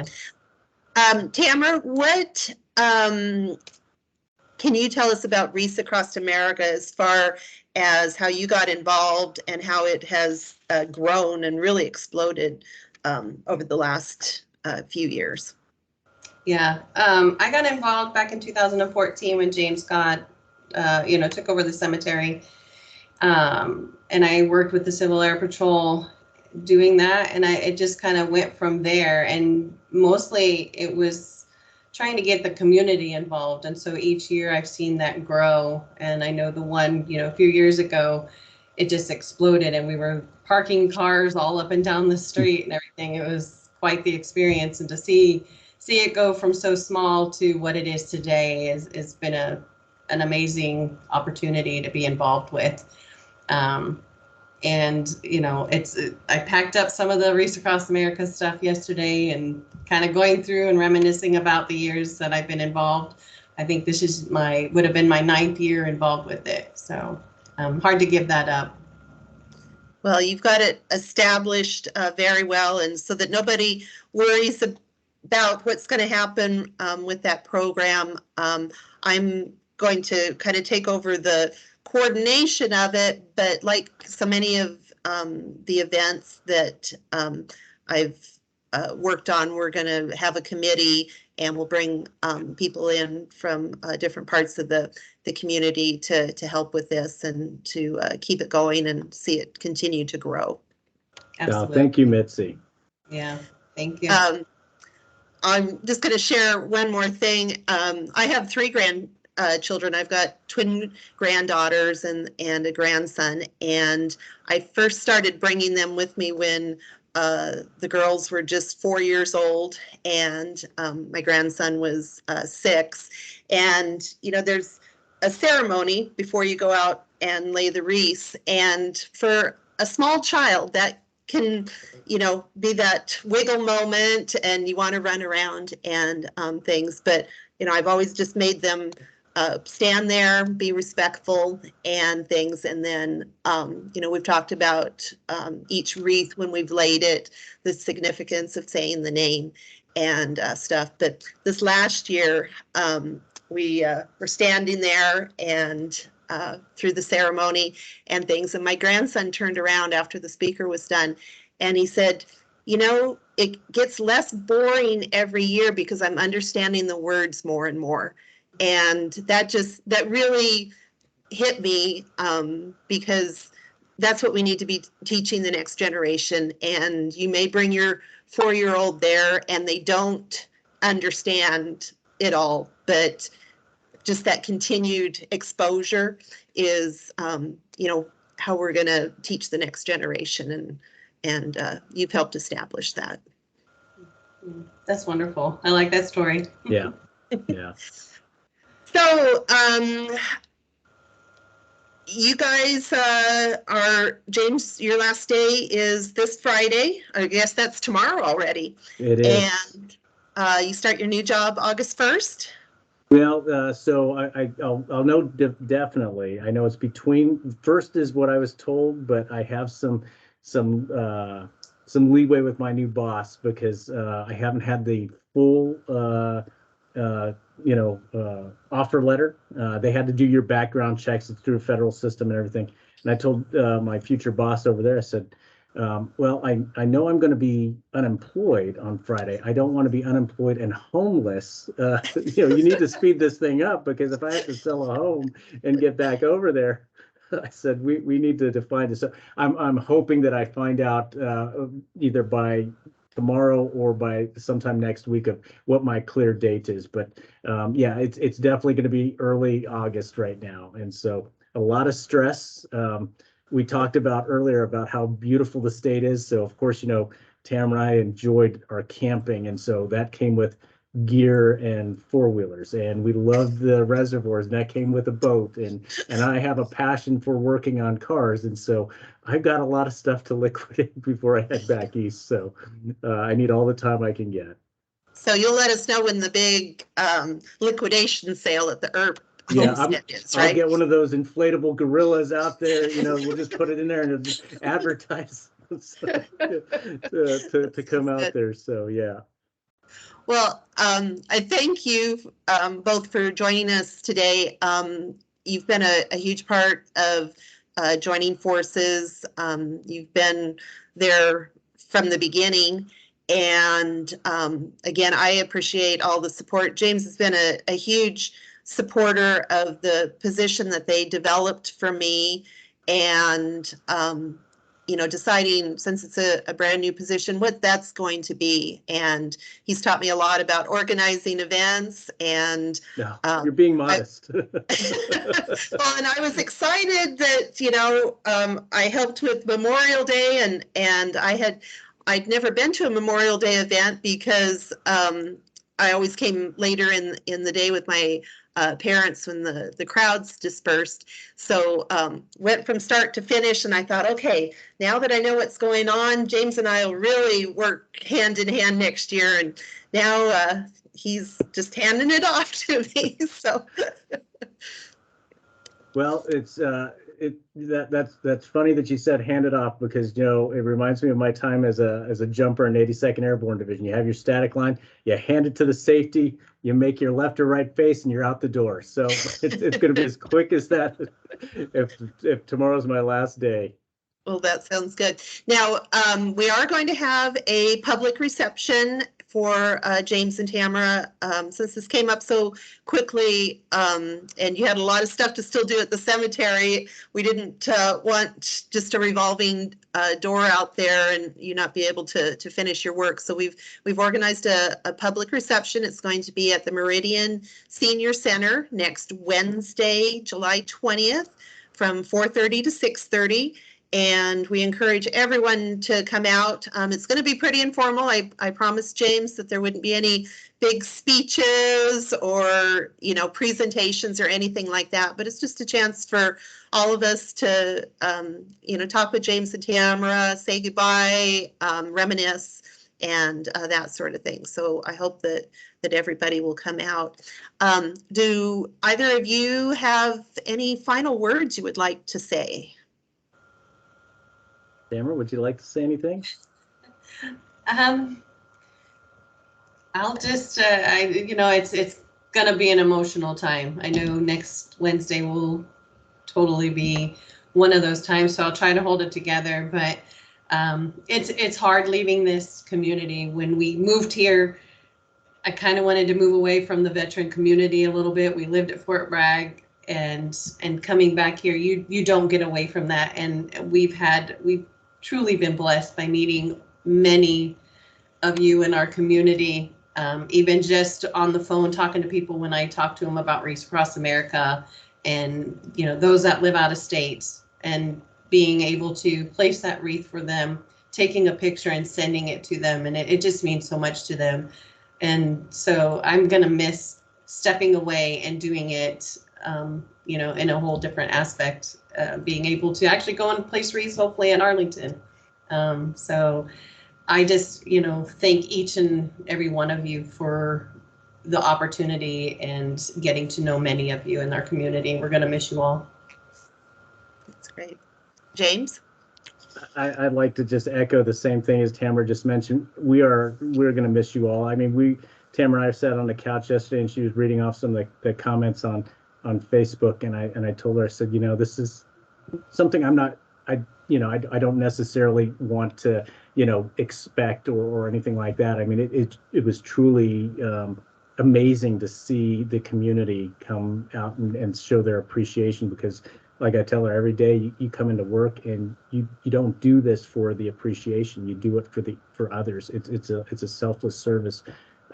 Tamara, what can you tell us about Wreaths Across America as far as how you got involved and how it has grown and really exploded over the last few years? Yeah, I got involved back in 2014 when James took over the cemetery. And I worked with the Civil Air Patrol doing that, and it just kind of went from there. And mostly it was trying to get the community involved. And so each year I've seen that grow. And I know the one, a few years ago, it just exploded, and we were parking cars all up and down the street and everything. It was quite the experience, and to see it go from so small to what it is today has been an amazing opportunity to be involved with. I packed up some of the Wreaths Across America stuff yesterday and kind of going through and reminiscing about the years that I've been involved. I think this is would have been my 9th year involved with it. So hard to give that up. Well, you've got it established very well, and so that nobody worries about what's going to happen with that program. I'm going to kind of take over the coordination of it, but like so many of the events that I've worked on. We're going to have a committee, and we'll bring people in from different parts of the community to help with this and to keep it going and see it continue to grow. Absolutely. Thank you, Mitzi. Yeah, thank you. I'm just going to share one more thing. I have 3 grandchildren. I've got twin granddaughters and a grandson, and I first started bringing them with me when the girls were just 4 years old, and my grandson was 6. And there's a ceremony before you go out and lay the wreath, and for a small child that can be that wiggle moment, and you want to run around and things, but I've always just made them stand there, be respectful and things. And then, we've talked about each wreath when we've laid it, the significance of saying the name and stuff. But this last year, we were standing there and through the ceremony and things. And my grandson turned around after the speaker was done, and he said, it gets less boring every year because I'm understanding the words more and more. And that really hit me, because that's what we need to be teaching the next generation. And you may bring your 4-year-old there and they don't understand it all, but just that continued exposure is, how we're going to teach the next generation. And you've helped establish that. That's wonderful. I like that story. Yeah. Yeah. So, you guys are, James, your last day is this Friday. I guess that's tomorrow already. It is. And you start your new job August 1st? Well, so I'll know definitely. I know it's between, first is what I was told, but I have some leeway with my new boss because I haven't had the full offer letter. They had to do your background checks. It's through a federal system and everything. And I told my future boss over there, I said, well, I know I'm going to be unemployed on Friday. I don't want to be unemployed and homeless. You need to speed this thing up, because if I have to sell a home and get back over there, I said, we need to define this. So I'm hoping that I find out either by tomorrow or by sometime next week of what my clear date is. But yeah, it's definitely going to be early August right now. And so a lot of stress. We talked about earlier about how beautiful the state is. So of course, Tamara and I enjoyed our camping. And so that came with gear and 4-wheelers, and we loved the reservoirs, and that came with a boat. And I have a passion for working on cars. And so I've got a lot of stuff to liquidate before I head back east. So I need all the time I can get. So you'll let us know when the big liquidation sale at the Earp Yeah, homestead is, right? I'll get one of those inflatable gorillas out there. We'll just put it in there and it'll just advertise to come out there. So yeah. Well, I thank you both for joining us today. You've been a huge part of joining forces. You've been there from the beginning. And again, I appreciate all the support. James has been a huge supporter of the position that they developed for me, and deciding, since it's a brand new position, what that's going to be. And he's taught me a lot about organizing events. And no, you're being modest. Well, and I was excited that I helped with Memorial Day, and I'd never been to a Memorial Day event because I always came later in the day with my parents when the crowds dispersed. So went from start to finish, and I thought, okay, now that I know what's going on, James and I will really work hand in hand next year. And now he's just handing it off to me. So well, it's that's funny that you said hand it off, because it reminds me of my time as a jumper in 82nd Airborne Division. You have your static line, you hand it to the safety, you make your left or right face, and you're out the door. So it's going to be as quick as that if tomorrow's my last day. Well, that sounds good. Now, we are going to have a public reception for James and Tamara. Since this came up so quickly, and you had a lot of stuff to still do at the cemetery, we didn't want just a revolving door out there and you not be able to finish your work. So we've organized a public reception. It's going to be at the Meridian Senior Center next Wednesday, July 20th, from 4:30 to 6:30. And we encourage everyone to come out. It's going to be pretty informal. I promised James that there wouldn't be any big speeches or, presentations or anything like that. But it's just a chance for all of us to, talk with James and Tamara, say goodbye, reminisce, and that sort of thing. So I hope that everybody will come out. Do either of you have any final words you would like to say? Tamara, would you like to say anything? I'll just, it's gonna be an emotional time. I know next Wednesday will totally be one of those times, so I'll try to hold it together. But it's hard leaving this community. When we moved here, I kind of wanted to move away from the veteran community a little bit. We lived at Fort Bragg, and coming back here, you don't get away from that. And we've truly been blessed by meeting many of you in our community, even just on the phone talking to people when I talk to them about Wreaths Across America, and those that live out of state, and being able to place that wreath for them, taking a picture and sending it to them, and it just means so much to them. And so I'm gonna miss stepping away and doing it, in a whole different aspect, being able to actually go and place wreaths hopefully in Arlington. So I just, thank each and every one of you for the opportunity and getting to know many of you in our community. We're going to miss you all. That's great. James? I'd like to just echo the same thing as Tamara just mentioned. We're going to miss you all. I mean, Tamara and I sat on the couch yesterday and she was reading off some of the comments on Facebook, and I told her, I said, this is something I don't necessarily want to, expect or anything like that. I mean, it was truly amazing to see the community come out and show their appreciation, because like I tell her every day, you come into work and you don't do this for the appreciation. You do it for others. It's a selfless service,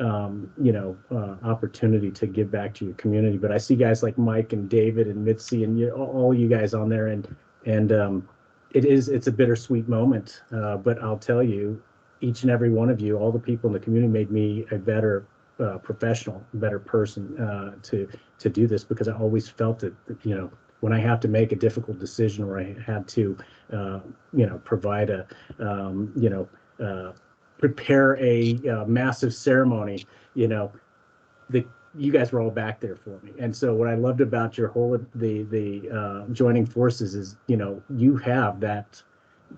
opportunity to give back to your community. But I see guys like Mike and David and Mitzi and all you guys on there, and it's a bittersweet moment. But I'll tell you, each and every one of you, all the people in the community, made me a better professional, better person to do this, because I always felt it, when I have to make a difficult decision, or I had to, provide prepare a massive ceremony, you guys were all back there for me. And so what I loved about your whole, the joining forces is, you have that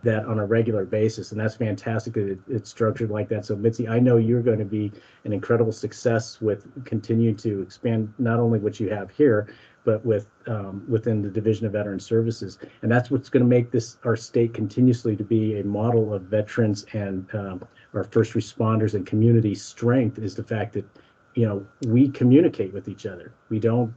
on a regular basis, and that's fantastic that it's structured like that. So Mitzi, I know you're going to be an incredible success with continuing to expand not only what you have here, but within the Division of Veteran Services. And that's what's going to make our state continuously to be a model of veterans and our first responders and community strength, is the fact that we communicate with each other. We don't,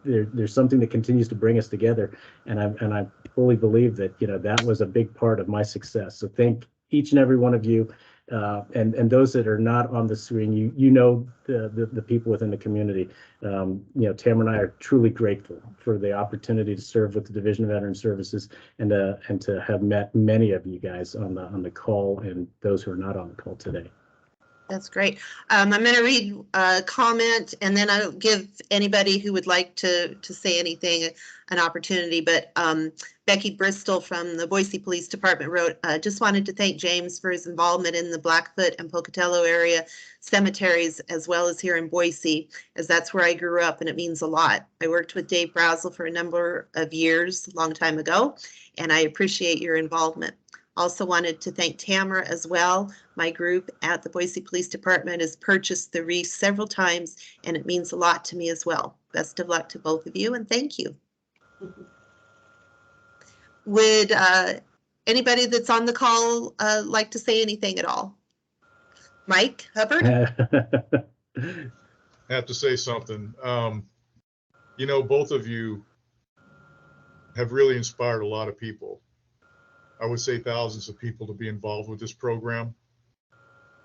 there's something that continues to bring us together. And I fully believe that, that was a big part of my success. So thank each and every one of you. And those that are not on the screen, the people within the community. Tamara and I are truly grateful for the opportunity to serve with the Division of Veteran Services, and to have met many of you guys on the call, and those who are not on the call today. That's great. I'm going to read a comment, and then I'll give anybody who would like to say anything an opportunity. But Becky Bristol from the Boise Police Department wrote, just wanted to thank James for his involvement in the Blackfoot and Pocatello area cemeteries, as well as here in Boise, as that's where I grew up, and it means a lot. I worked with Dave Brazel for a number of years, a long time ago, and I appreciate your involvement. Also wanted to thank Tamara as well. My group at the Boise Police Department has purchased the wreath several times, and it means a lot to me as well. Best of luck to both of you, and thank you. Would anybody that's on the call like to say anything at all? Mike Hubbard? I have to say something. You know, both of you have really inspired a lot of people. I would say thousands of people to be involved with this program.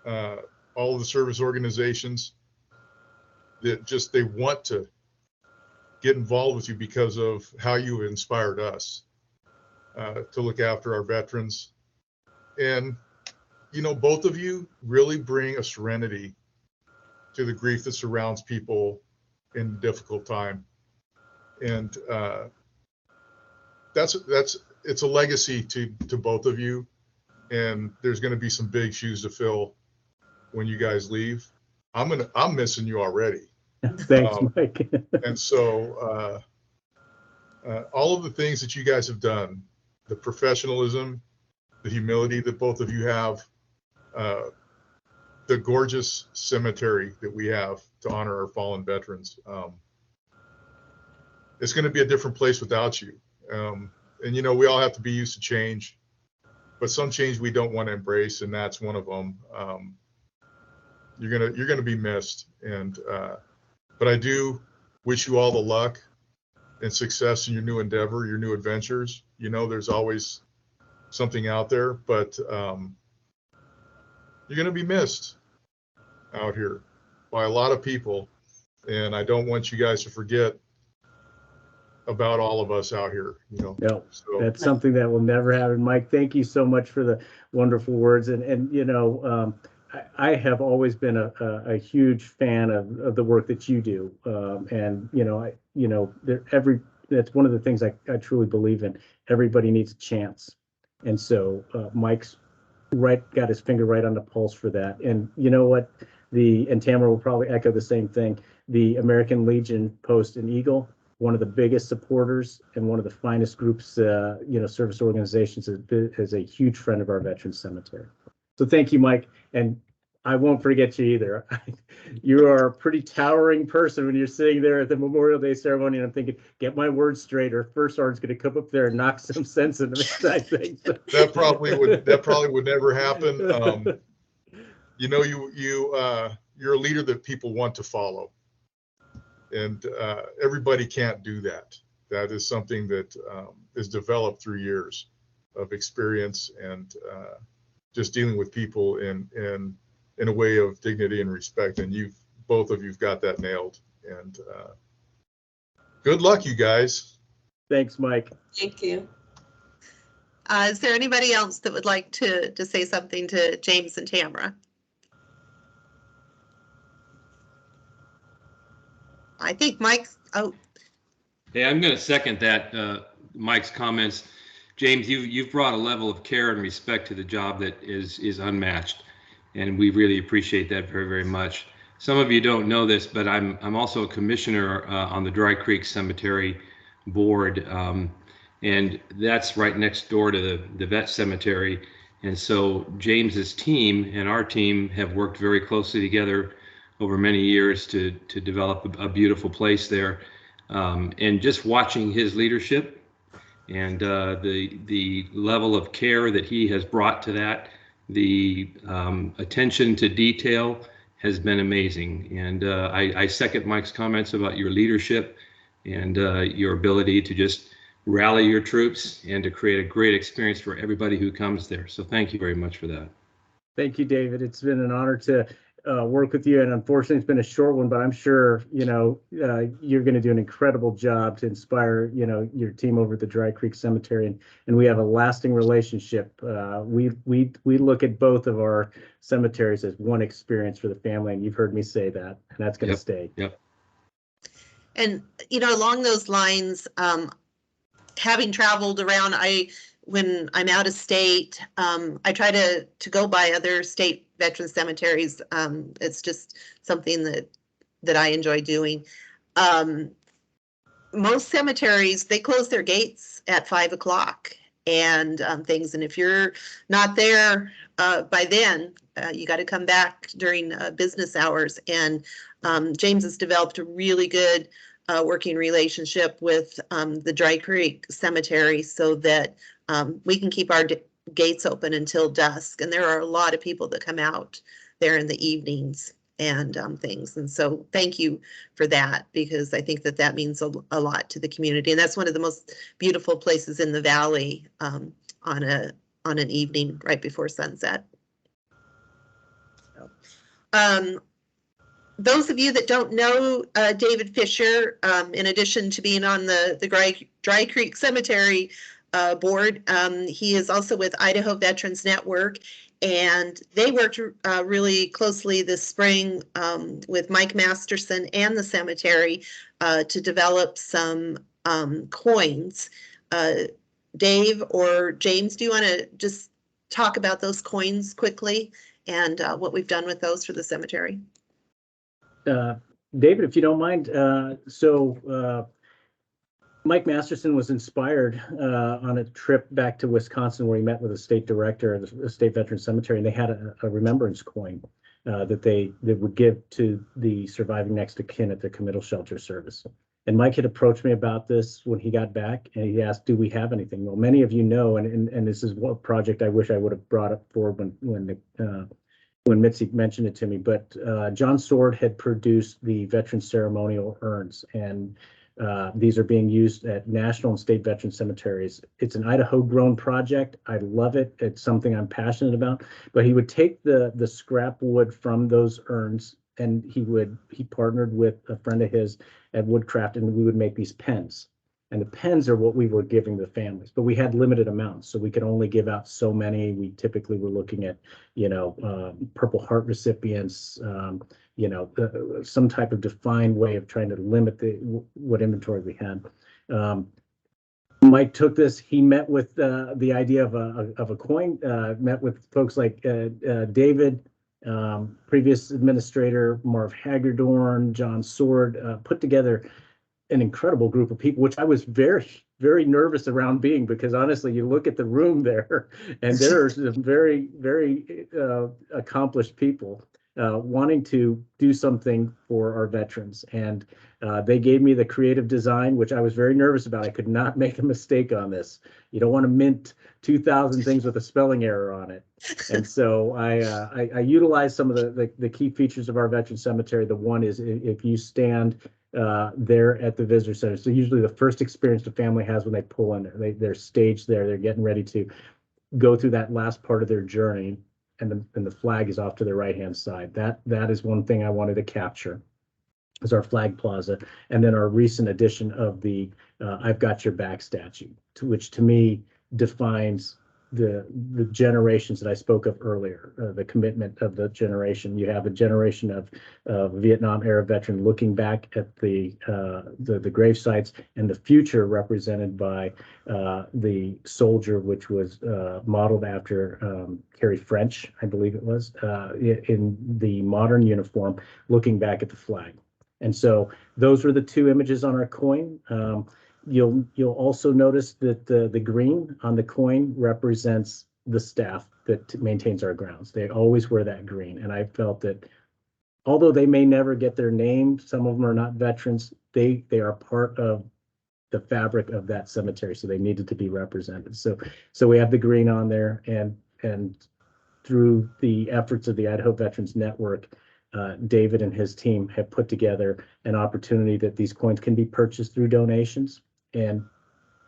All of the service organizations that just, they want to get involved with you because of how you inspired us to look after our veterans. And, you know, both of you really bring a serenity to the grief that surrounds people in a difficult time. And it's a legacy to both of you. And there's going to be some big shoes to fill when you guys leave. I'm missing you already. Thanks, Mike. And so all of the things that you guys have done, the professionalism, the humility that both of you have, the gorgeous cemetery that we have to honor our fallen veterans. It's going to be a different place without you. And, you know, we all have to be used to change, but some change we don't want to embrace, and that's one of them. You're gonna be missed, and but I do wish you all the luck and success in your new endeavor, your new adventures. You know, there's always something out there, but you're gonna be missed out here by a lot of people, and I don't want you guys to forget about all of us out here, you know. No, so that's something that will never happen. Mike, thank you so much for the wonderful words. And you know, I have always been a huge fan of the work that you do. And, you know, that's one of the things I truly believe in. Everybody needs a chance. And so Mike's got his finger right on the pulse for that. And you know what? And Tamara will probably echo the same thing. The American Legion Post and Eagle, one of the biggest supporters and one of the finest groups, you know, service organizations, is a huge friend of our Veterans Cemetery. So thank you, Mike. And I won't forget you either. You are a pretty towering person when you're sitting there at the Memorial Day ceremony, and I'm thinking, get my words straight, or First Sergeant's going to come up there and knock some sense into me. I think so. that probably would never happen. You know, you're a leader that people want to follow, and everybody can't do that. That is something that is developed through years of experience and just dealing with people in a way of dignity and respect. And both of you've got that nailed. And good luck, you guys. Thanks, Mike. Thank you. Is there anybody else that would like to say something to James and Tamara? I think Mike's, oh. Hey, I'm going to second that, Mike's comments. James, you've brought a level of care and respect to the job that is unmatched, and we really appreciate that very, very much. Some of you don't know this, but I'm also a commissioner on the Dry Creek Cemetery board, and that's right next door to the vet cemetery. And so James's team and our team have worked very closely together over many years to develop a beautiful place there. And just watching his leadership and the level of care that he has brought to that, the attention to detail has been amazing. And I second Mike's comments about your leadership and your ability to just rally your troops and to create a great experience for everybody who comes there. So thank you very much for that. Thank you, David. It's been an honor to work with you, and unfortunately it's been a short one, but I'm sure, you know, you're going to do an incredible job to inspire, you know, your team over at the Dry Creek Cemetery, and we have a lasting relationship. We look at both of our cemeteries as one experience for the family, and you've heard me say that, and that's going to stay. Yep. And, you know, along those lines, having traveled around, when I'm out of state, I try to go by other state veteran cemeteries. It's just something that I enjoy doing. Most cemeteries, they close their gates at 5 o'clock and things. And if you're not there by then, You got to come back during business hours. And James has developed a really good working relationship with the Dry Creek Cemetery so that we can keep our gates open until dusk. And there are a lot of people that come out there in the evenings and things. And so thank you for that, because I think that that means a lot to the community. And that's one of the most beautiful places in the valley on an evening right before sunset. So, those of you that don't know David Fisher, in addition to being on the Dry Creek Cemetery board, he is also with Idaho Veterans Network, and they worked really closely this spring with Mike Masterson and the cemetery to develop some coins. Dave or James, do you want to just talk about those coins quickly and what we've done with those for the cemetery? David, if you don't mind, Mike Masterson was inspired on a trip back to Wisconsin where he met with a state director of the State Veterans Cemetery, and they had a remembrance coin that they would give to the surviving next of kin at their committal shelter service. And Mike had approached me about this when he got back, and he asked, do we have anything? Well, many of you know, and this is a project I wish I would have brought up forward when Mitzi mentioned it to me, but John Sword had produced the veteran ceremonial urns, and these are being used at national and state veteran cemeteries. It's an Idaho grown project. I love it. It's something I'm passionate about, but he would take the scrap wood from those urns, and he partnered with a friend of his at Woodcraft, and we would make these pens. And the pens are what we were giving the families, but we had limited amounts, so we could only give out so many. We typically were looking at, Purple Heart recipients, some type of defined way of trying to limit what inventory we had. Mike took this. He met with the idea of a coin. Met with folks like David, previous administrator Marv Hagerdorn, John Sword, put together an incredible group of people, which I was very, very nervous around being, because honestly, you look at the room there and there are some very, very accomplished people wanting to do something for our veterans. And they gave me the creative design, which I was very nervous about. I could not make a mistake on this. You don't want to mint 2,000 things with a spelling error on it. And so I utilized some of the key features of our veteran cemetery. The one is if you stand there at the visitor center. So usually the first experience the family has when they pull in there, they're staged there, they're getting ready to go through that last part of their journey, and the flag is off to the right-hand side. That is one thing I wanted to capture, is our flag plaza, and then our recent addition of the I've Got Your Back statue, which to me defines the generations that I spoke of earlier, the commitment of the generation. You have a generation of Vietnam era veteran looking back at the grave sites, and the future represented by the soldier, which was modeled after Carrie French, I believe it was, in the modern uniform, looking back at the flag. And so those were the two images on our coin. You'll also notice that the green on the coin represents the staff that maintains our grounds. They always wear that green. And I felt that although they may never get their name, some of them are not veterans, they are part of the fabric of that cemetery. So they needed to be represented. So we have the green on there, and through the efforts of the Idaho Veterans Network, David and his team have put together an opportunity that these coins can be purchased through donations. And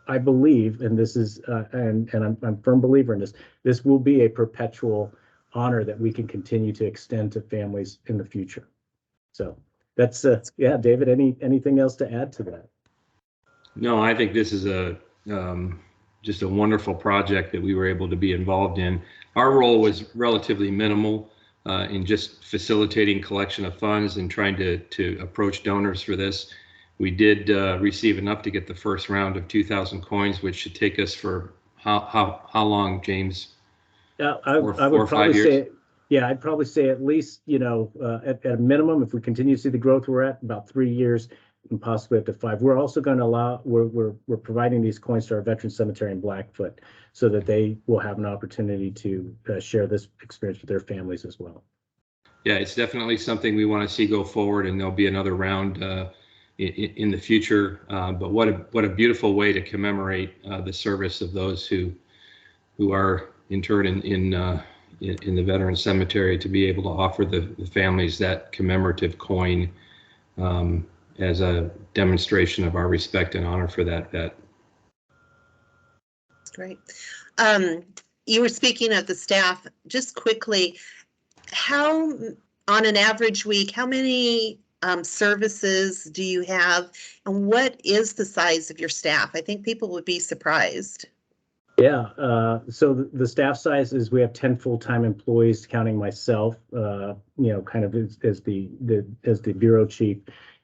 I believe, and this is, and I'm a firm believer in this, this will be a perpetual honor that we can continue to extend to families in the future. So that's, yeah, David, anything else to add to that? No, I think this is just a wonderful project that we were able to be involved in. Our role was relatively minimal in just facilitating collection of funds and trying to approach donors for this. We did receive enough to get the first round of 2,000 coins, which should take us for how long, James? I would probably say, yeah, I'd probably say at least, at a minimum, if we continue to see the growth we're at, about 3 years. and possibly up to 5. We're also going to allow, we're providing these coins to our Veterans Cemetery in Blackfoot so that they will have an opportunity to share this experience with their families as well. Yeah, it's definitely something we want to see go forward, and there'll be another round in the future. But what a beautiful way to commemorate the service of those who are interred in the Veterans Cemetery, to be able to offer the families that commemorative coin as a demonstration of our respect and honor for that vet. That's great. You were speaking of the staff. Just quickly, how, on an average week, how many services do you have, and what is the size of your staff? I think people would be surprised. Yeah, so the staff size is, we have 10 full-time employees, counting myself, kind of as the bureau chief.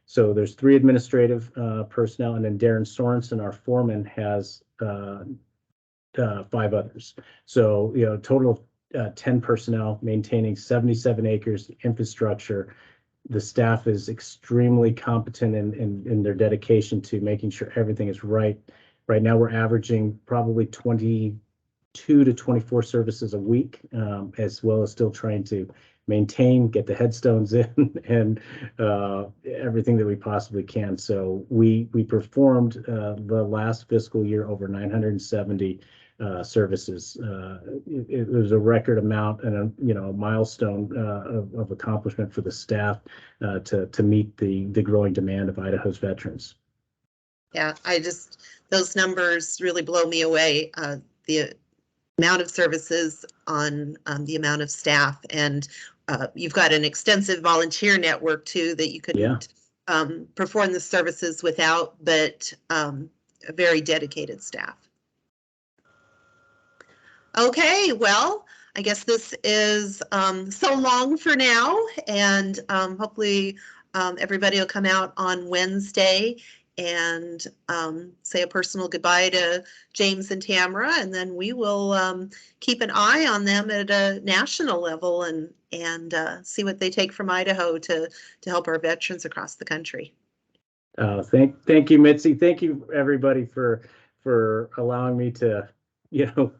So there's 3 administrative personnel, and then Darren Sorensen, our foreman, has 5 others. So, total of 10 personnel maintaining 77 acres infrastructure. The staff is extremely competent in their dedication to making sure everything is right. Right now, we're averaging probably 22 to 24 services a week, as well as still trying to maintain, get the headstones in, and everything that we possibly can. So we performed the last fiscal year over 970 services. It was a record amount and a milestone of accomplishment for the staff to meet the growing demand of Idaho's veterans. Yeah, those numbers really blow me away. The amount of services on the amount of staff, and you've got an extensive volunteer network too that you couldn't perform the services without, but a very dedicated staff. Okay, well, I guess this is so long for now, and hopefully everybody will come out on Wednesday and say a personal goodbye to James and Tamara, and then we will keep an eye on them at a national level and see what they take from Idaho to help our veterans across the country. Thank you, Mitzi. Thank you, everybody, for allowing me to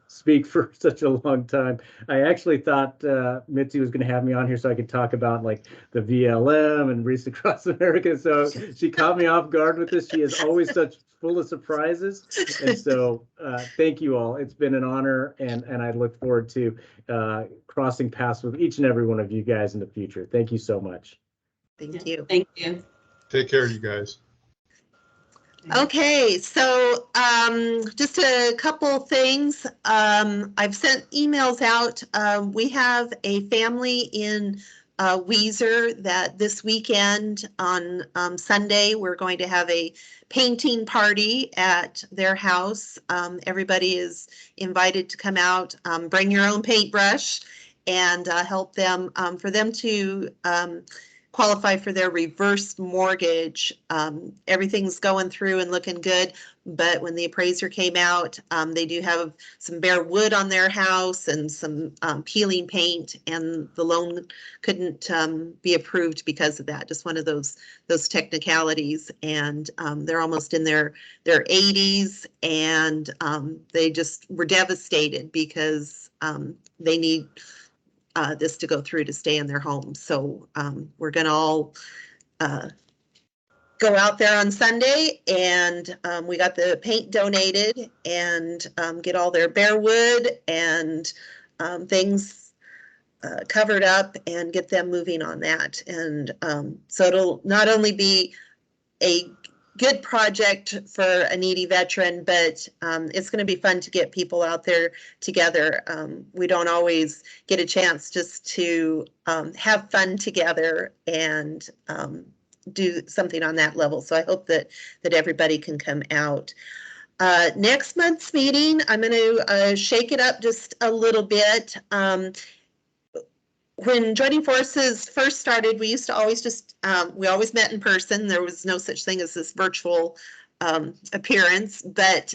speak for such a long time. I actually thought Mitzi was going to have me on here so I could talk about like the VLM and Reese Across America. So she caught me off guard with this. She is always such full of surprises. And so thank you all. It's been an honor, and I look forward to crossing paths with each and every one of you guys in the future. Thank you so much. Thank you. Thank you. Take care, you guys. Okay, so just a couple things. I've sent emails out. We have a family in Weiser that this weekend on Sunday, we're going to have a painting party at their house. Everybody is invited to come out, bring your own paintbrush, and help them, for them to qualify for their reverse mortgage. Everything's going through and looking good, but when the appraiser came out, they do have some bare wood on their house and some peeling paint, and the loan couldn't be approved because of that. Just one of those technicalities, and they're almost in their 80s, and they just were devastated because they need this to go through to stay in their home. So we're going to all go out there on Sunday, and we got the paint donated, and get all their bare wood and things covered up and get them moving on that. And so it'll not only be a good project for a needy veteran, but it's going to be fun to get people out there together. We don't always get a chance just to have fun together and do something on that level. So I hope that everybody can come out. Next month's meeting, I'm going to shake it up just a little bit. when joining forces first started, we used to always just, we always met in person. There was no such thing as this virtual appearance, but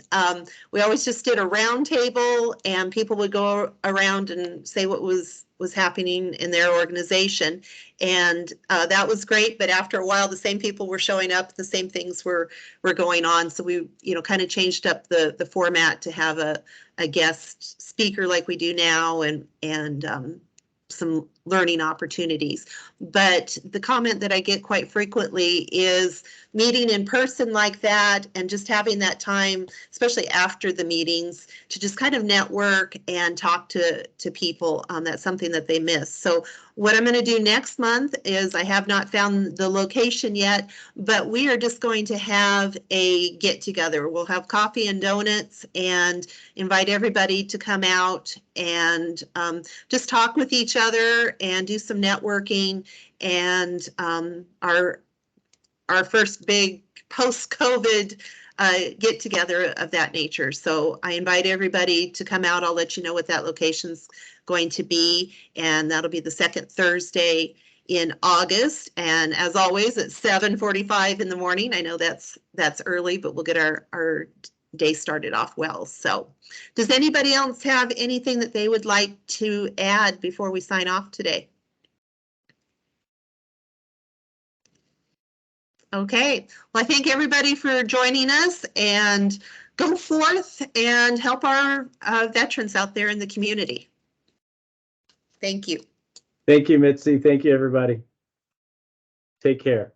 we always just did a round table and people would go around and say what was happening in their organization. And that was great, but after a while, the same people were showing up, the same things were going on. So we, kind of changed up the format to have a guest speaker like we do now, and some learning opportunities. But the comment that I get quite frequently is meeting in person like that and just having that time, especially after the meetings, to just kind of network and talk to people. That's something that they miss. So what I'm going to do next month is, I have not found the location yet, but we are just going to have a get together. We'll have coffee and donuts and invite everybody to come out and just talk with each other and do some networking. And our first big post-COVID get together of that nature. So I invite everybody to come out. I'll let you know what that location's going to be, and that'll be the second Thursday in August. And as always, at 7:45 in the morning. I know that's early, but we'll get our day started off well. So does anybody else have anything that they would like to add before we sign off today? Okay, well, I thank everybody for joining us, and go forth and help our veterans out there in the community. Thank you. Thank you, Mitzi. Thank you, everybody. Take care.